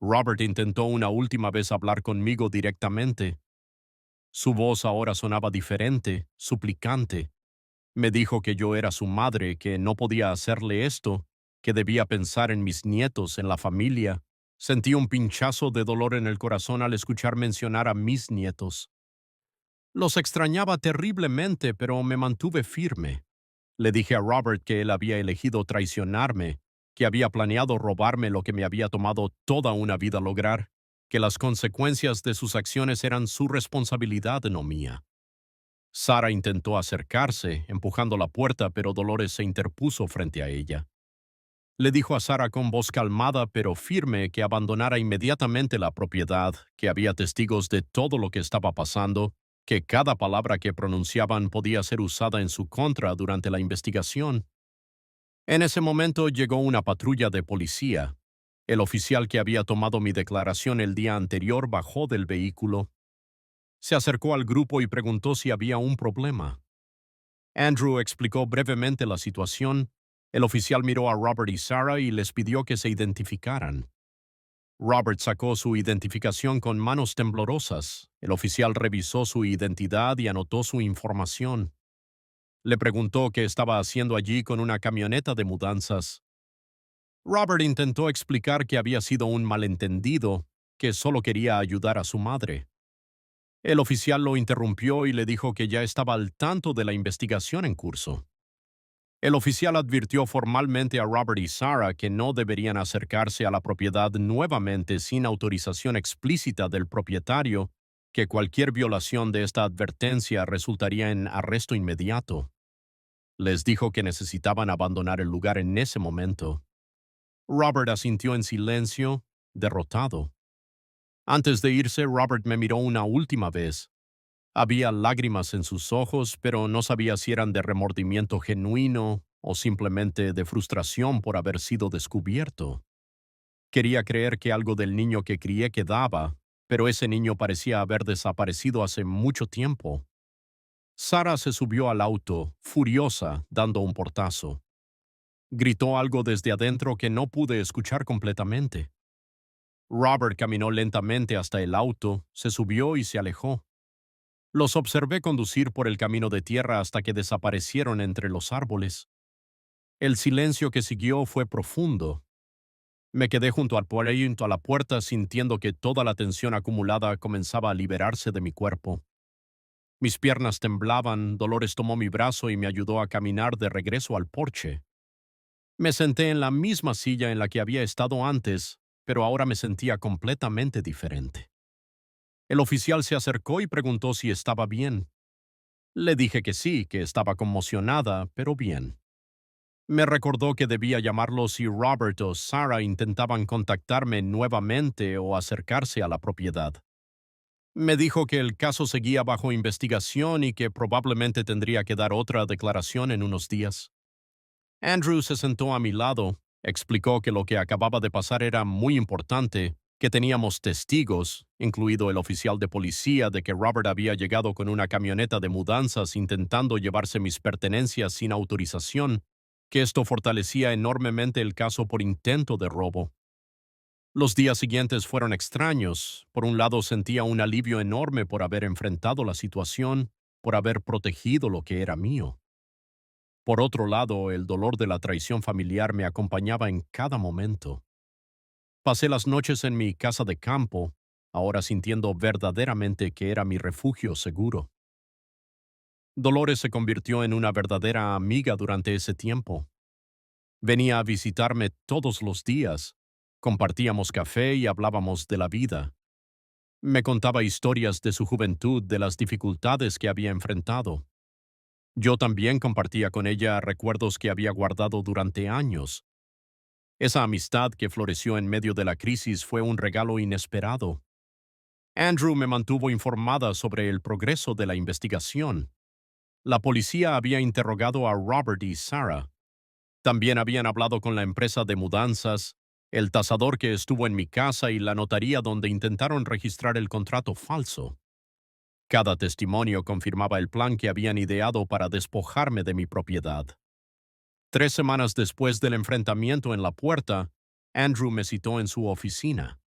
Robert intentó una última vez hablar conmigo directamente. Su voz ahora sonaba diferente, suplicante. Me dijo que yo era su madre, que no podía hacerle esto, que debía pensar en mis nietos, en la familia. Sentí un pinchazo de dolor en el corazón al escuchar mencionar a mis nietos. Los extrañaba terriblemente, pero me mantuve firme. Le dije a Robert que él había elegido traicionarme, que había planeado robarme lo que me había tomado toda una vida lograr, que las consecuencias de sus acciones eran su responsabilidad, no mía. Sarah intentó acercarse, empujando la puerta, pero Dolores se interpuso frente a ella. Le dijo a Sarah con voz calmada pero firme que abandonara inmediatamente la propiedad, que había testigos de todo lo que estaba pasando, que cada palabra que pronunciaban podía ser usada en su contra durante la investigación. En ese momento llegó una patrulla de policía. El oficial que había tomado mi declaración el día anterior bajó del vehículo. Se acercó al grupo y preguntó si había un problema. Andrew explicó brevemente la situación. El oficial miró a Robert y Sarah y les pidió que se identificaran. Robert sacó su identificación con manos temblorosas. El oficial revisó su identidad y anotó su información. Le preguntó qué estaba haciendo allí con una camioneta de mudanzas. Robert intentó explicar que había sido un malentendido, que solo quería ayudar a su madre. El oficial lo interrumpió y le dijo que ya estaba al tanto de la investigación en curso. El oficial advirtió formalmente a Robert y Sarah que no deberían acercarse a la propiedad nuevamente sin autorización explícita del propietario, que cualquier violación de esta advertencia resultaría en arresto inmediato. Les dijo que necesitaban abandonar el lugar en ese momento. Robert asintió en silencio, derrotado. Antes de irse, Robert me miró una última vez. Había lágrimas en sus ojos, pero no sabía si eran de remordimiento genuino o simplemente de frustración por haber sido descubierto. Quería creer que algo del niño que crié quedaba, pero ese niño parecía haber desaparecido hace mucho tiempo. Sara se subió al auto, furiosa, dando un portazo. Gritó algo desde adentro que no pude escuchar completamente. Robert caminó lentamente hasta el auto, se subió y se alejó. Los observé conducir por el camino de tierra hasta que desaparecieron entre los árboles. El silencio que siguió fue profundo. Me quedé junto a la puerta sintiendo que toda la tensión acumulada comenzaba a liberarse de mi cuerpo. Mis piernas temblaban, Dolores tomó mi brazo y me ayudó a caminar de regreso al porche. Me senté en la misma silla en la que había estado antes, pero ahora me sentía completamente diferente. El oficial se acercó y preguntó si estaba bien. Le dije que sí, que estaba conmocionada, pero bien. Me recordó que debía llamarlo si Robert o Sarah intentaban contactarme nuevamente o acercarse a la propiedad. Me dijo que el caso seguía bajo investigación y que probablemente tendría que dar otra declaración en unos días. Andrew se sentó a mi lado, explicó que lo que acababa de pasar era muy importante, que teníamos testigos, incluido el oficial de policía, de que Robert había llegado con una camioneta de mudanzas intentando llevarse mis pertenencias sin autorización, que esto fortalecía enormemente el caso por intento de robo. Los días siguientes fueron extraños. Por un lado sentía un alivio enorme por haber enfrentado la situación, por haber protegido lo que era mío. Por otro lado, el dolor de la traición familiar me acompañaba en cada momento. Pasé las noches en mi casa de campo, ahora sintiendo verdaderamente que era mi refugio seguro. Dolores se convirtió en una verdadera amiga durante ese tiempo. Venía a visitarme todos los días, compartíamos café y hablábamos de la vida. Me contaba historias de su juventud, de las dificultades que había enfrentado. Yo también compartía con ella recuerdos que había guardado durante años. Esa amistad que floreció en medio de la crisis fue un regalo inesperado. Andrew me mantuvo informada sobre el progreso de la investigación. La policía había interrogado a Robert y Sarah. También habían hablado con la empresa de mudanzas, el tasador que estuvo en mi casa y la notaría donde intentaron registrar el contrato falso. Cada testimonio confirmaba el plan que habían ideado para despojarme de mi propiedad. 3 semanas después del enfrentamiento en la puerta, Andrew me citó en su oficina.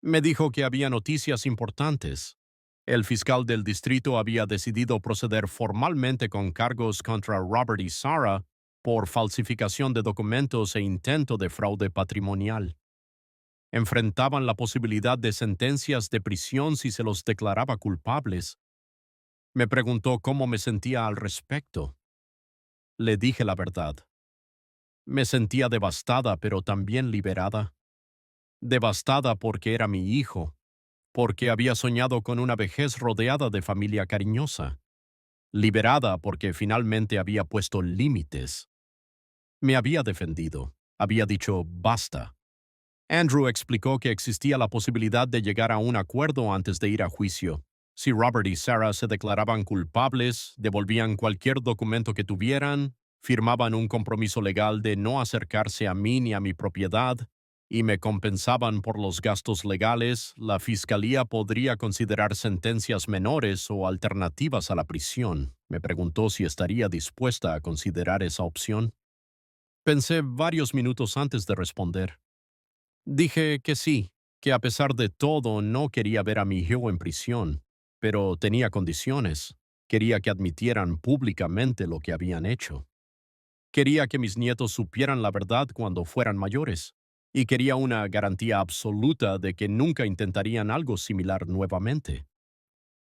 Me dijo que había noticias importantes. El fiscal del distrito había decidido proceder formalmente con cargos contra Robert y Sarah por falsificación de documentos e intento de fraude patrimonial. Enfrentaban la posibilidad de sentencias de prisión si se los declaraba culpables. Me preguntó cómo me sentía al respecto. Le dije la verdad. Me sentía devastada, pero también liberada. Devastada porque era mi hijo, porque había soñado con una vejez rodeada de familia cariñosa. Liberada porque finalmente había puesto límites. Me había defendido. Había dicho basta. Andrew explicó que existía la posibilidad de llegar a un acuerdo antes de ir a juicio. Si Robert y Sarah se declaraban culpables, devolvían cualquier documento que tuvieran, firmaban un compromiso legal de no acercarse a mí ni a mi propiedad, y me compensaban por los gastos legales, la fiscalía podría considerar sentencias menores o alternativas a la prisión. Me preguntó si estaría dispuesta a considerar esa opción. Pensé varios minutos antes de responder. Dije que sí, que a pesar de todo no quería ver a mi hijo en prisión, pero tenía condiciones. Quería que admitieran públicamente lo que habían hecho. Quería que mis nietos supieran la verdad cuando fueran mayores, y quería una garantía absoluta de que nunca intentarían algo similar nuevamente.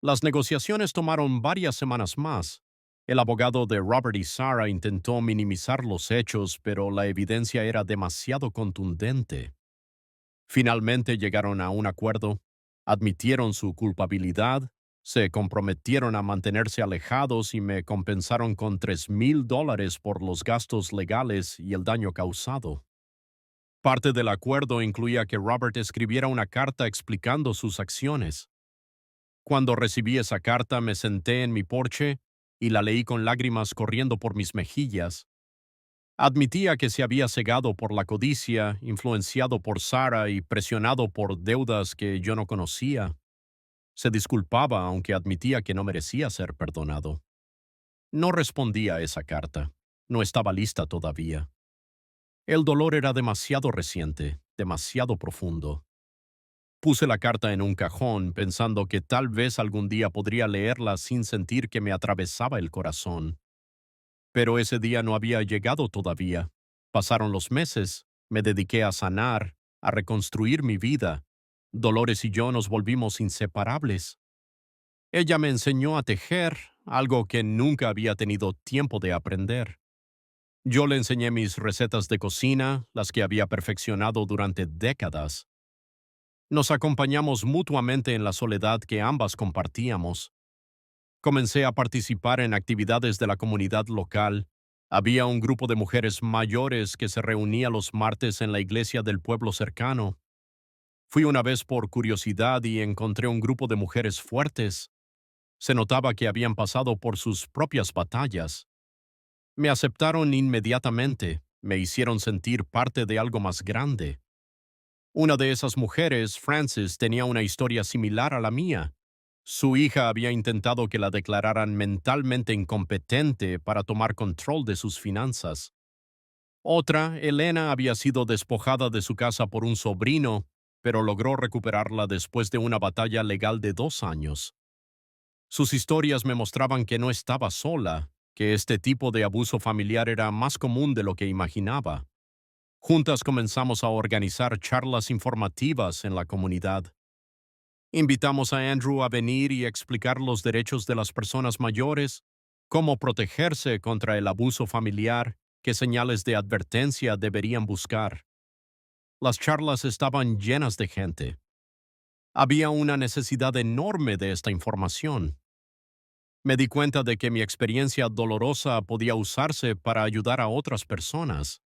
Las negociaciones tomaron varias semanas más. El abogado de Robert y Sarah intentó minimizar los hechos, pero la evidencia era demasiado contundente. Finalmente llegaron a un acuerdo, admitieron su culpabilidad, se comprometieron a mantenerse alejados y me compensaron con $3,000 por los gastos legales y el daño causado. Parte del acuerdo incluía que Robert escribiera una carta explicando sus acciones. Cuando recibí esa carta, me senté en mi porche y la leí con lágrimas corriendo por mis mejillas. Admitía que se había cegado por la codicia, influenciado por Sara y presionado por deudas que yo no conocía. Se disculpaba, aunque admitía que no merecía ser perdonado. No respondía a esa carta. No estaba lista todavía. El dolor era demasiado reciente, demasiado profundo. Puse la carta en un cajón, pensando que tal vez algún día podría leerla sin sentir que me atravesaba el corazón. Pero ese día no había llegado todavía. Pasaron los meses, me dediqué a sanar, a reconstruir mi vida. Dolores y yo nos volvimos inseparables. Ella me enseñó a tejer, algo que nunca había tenido tiempo de aprender. Yo le enseñé mis recetas de cocina, las que había perfeccionado durante décadas. Nos acompañamos mutuamente en la soledad que ambas compartíamos. Comencé a participar en actividades de la comunidad local. Había un grupo de mujeres mayores que se reunía los martes en la iglesia del pueblo cercano. Fui una vez por curiosidad y encontré un grupo de mujeres fuertes. Se notaba que habían pasado por sus propias batallas. Me aceptaron inmediatamente, me hicieron sentir parte de algo más grande. Una de esas mujeres, Frances, tenía una historia similar a la mía. Su hija había intentado que la declararan mentalmente incompetente para tomar control de sus finanzas. Otra, Elena, había sido despojada de su casa por un sobrino, pero logró recuperarla después de una batalla legal de 2 años. Sus historias me mostraban que no estaba sola, que este tipo de abuso familiar era más común de lo que imaginaba. Juntas comenzamos a organizar charlas informativas en la comunidad. Invitamos a Andrew a venir y explicar los derechos de las personas mayores, cómo protegerse contra el abuso familiar, qué señales de advertencia deberían buscar. Las charlas estaban llenas de gente. Había una necesidad enorme de esta información. Me di cuenta de que mi experiencia dolorosa podía usarse para ayudar a otras personas.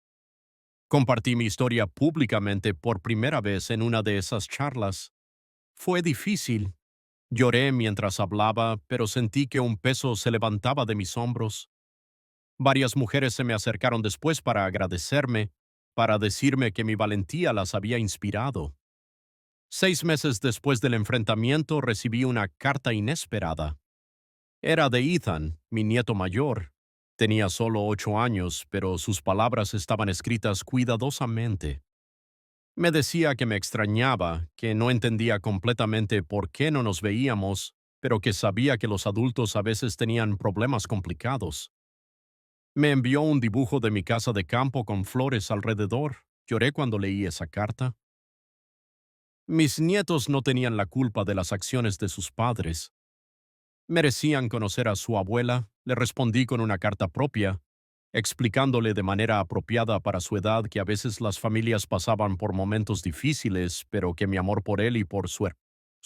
Compartí mi historia públicamente por primera vez en una de esas charlas. Fue difícil. Lloré mientras hablaba, pero sentí que un peso se levantaba de mis hombros. Varias mujeres se me acercaron después para agradecerme, para decirme que mi valentía las había inspirado. 6 meses después del enfrentamiento recibí una carta inesperada. Era de Ethan, mi nieto mayor. Tenía solo 8 años, pero sus palabras estaban escritas cuidadosamente. Me decía que me extrañaba, que no entendía completamente por qué no nos veíamos, pero que sabía que los adultos a veces tenían problemas complicados. Me envió un dibujo de mi casa de campo con flores alrededor. Lloré cuando leí esa carta. Mis nietos no tenían la culpa de las acciones de sus padres. Merecían conocer a su abuela. Le respondí con una carta propia, explicándole de manera apropiada para su edad que a veces las familias pasaban por momentos difíciles, pero que mi amor por él y por su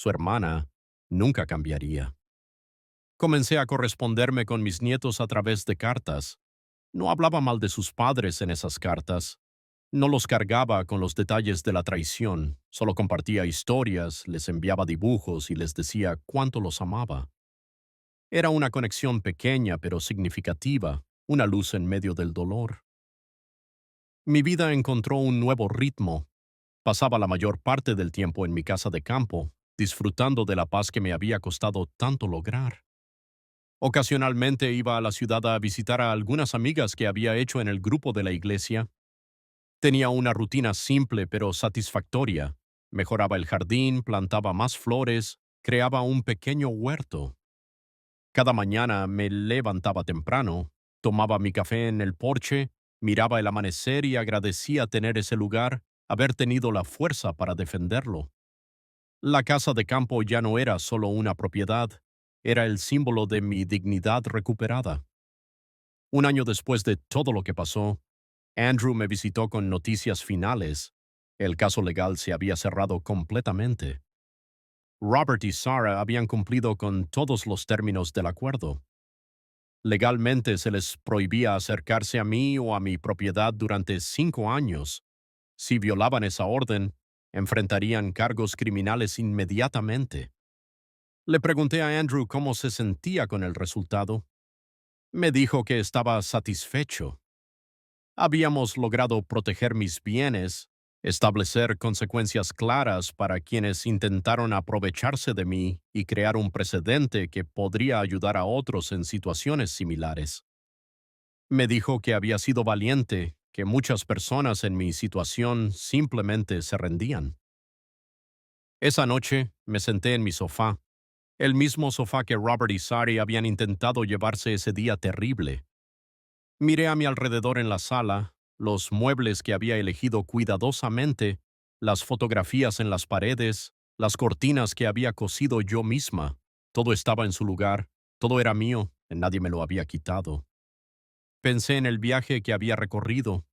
hermana nunca cambiaría. Comencé a corresponderme con mis nietos a través de cartas. No hablaba mal de sus padres en esas cartas. No los cargaba con los detalles de la traición, solo compartía historias, les enviaba dibujos y les decía cuánto los amaba. Era una conexión pequeña pero significativa, una luz en medio del dolor. Mi vida encontró un nuevo ritmo. Pasaba la mayor parte del tiempo en mi casa de campo, disfrutando de la paz que me había costado tanto lograr. Ocasionalmente iba a la ciudad a visitar a algunas amigas que había hecho en el grupo de la iglesia. Tenía una rutina simple pero satisfactoria. Mejoraba el jardín, plantaba más flores, creaba un pequeño huerto. Cada mañana me levantaba temprano, tomaba mi café en el porche, miraba el amanecer y agradecía tener ese lugar, haber tenido la fuerza para defenderlo. La casa de campo ya no era solo una propiedad, era el símbolo de mi dignidad recuperada. Un año después de todo lo que pasó, Andrew me visitó con noticias finales. El caso legal se había cerrado completamente. Robert y Sarah habían cumplido con todos los términos del acuerdo. Legalmente se les prohibía acercarse a mí o a mi propiedad durante 5 años. Si violaban esa orden, enfrentarían cargos criminales inmediatamente. Le pregunté a Andrew cómo se sentía con el resultado. Me dijo que estaba satisfecho. Habíamos logrado proteger mis bienes, establecer consecuencias claras para quienes intentaron aprovecharse de mí y crear un precedente que podría ayudar a otros en situaciones similares. Me dijo que había sido valiente, que muchas personas en mi situación simplemente se rendían. Esa noche me senté en mi sofá, el mismo sofá que Robert y Sari habían intentado llevarse ese día terrible. Miré a mi alrededor en la sala, los muebles que había elegido cuidadosamente, las fotografías en las paredes, las cortinas que había cosido yo misma. Todo estaba en su lugar, todo era mío, nadie me lo había quitado. Pensé en el viaje que había recorrido,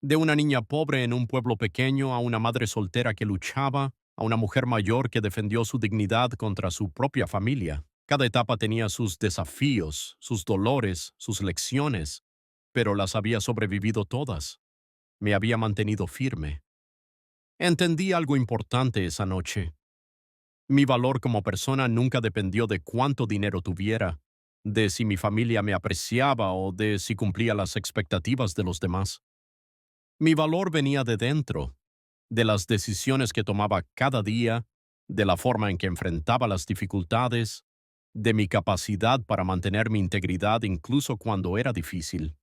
de una niña pobre en un pueblo pequeño a una madre soltera que luchaba, a una mujer mayor que defendió su dignidad contra su propia familia. Cada etapa tenía sus desafíos, sus dolores, sus lecciones, pero las había sobrevivido todas. Me había mantenido firme. Entendí algo importante esa noche. Mi valor como persona nunca dependió de cuánto dinero tuviera, de si mi familia me apreciaba o de si cumplía las expectativas de los demás. Mi valor venía de dentro, de las decisiones que tomaba cada día, de la forma en que enfrentaba las dificultades, de mi capacidad para mantener mi integridad incluso cuando era difícil.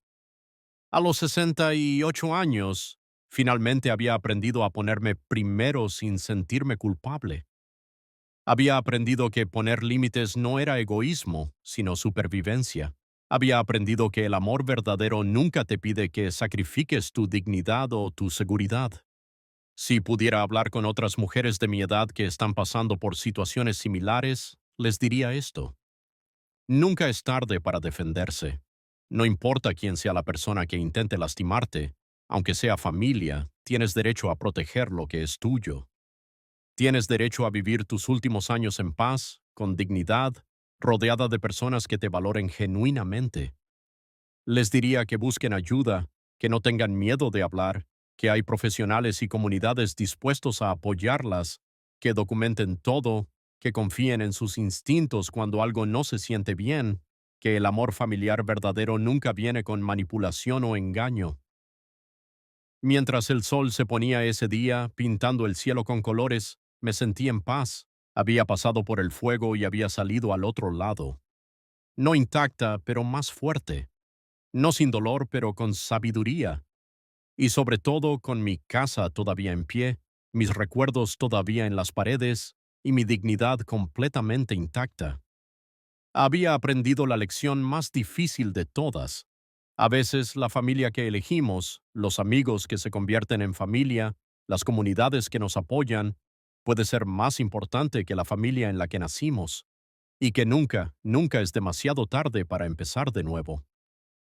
A los 68 años, finalmente había aprendido a ponerme primero sin sentirme culpable. Había aprendido que poner límites no era egoísmo, sino supervivencia. Había aprendido que el amor verdadero nunca te pide que sacrifiques tu dignidad o tu seguridad. Si pudiera hablar con otras mujeres de mi edad que están pasando por situaciones similares, les diría esto. Nunca es tarde para defenderse. No importa quién sea la persona que intente lastimarte, aunque sea familia, tienes derecho a proteger lo que es tuyo. Tienes derecho a vivir tus últimos años en paz, con dignidad, rodeada de personas que te valoren genuinamente. Les diría que busquen ayuda, que no tengan miedo de hablar, que hay profesionales y comunidades dispuestos a apoyarlas, que documenten todo, que confíen en sus instintos cuando algo no se siente bien, que el amor familiar verdadero nunca viene con manipulación o engaño. Mientras el sol se ponía ese día, pintando el cielo con colores, me sentí en paz. Había pasado por el fuego y había salido al otro lado. No intacta, pero más fuerte. No sin dolor, pero con sabiduría. Y sobre todo con mi casa todavía en pie, mis recuerdos todavía en las paredes y mi dignidad completamente intacta. Había aprendido la lección más difícil de todas. A veces la familia que elegimos, los amigos que se convierten en familia, las comunidades que nos apoyan, puede ser más importante que la familia en la que nacimos, y que nunca, nunca es demasiado tarde para empezar de nuevo.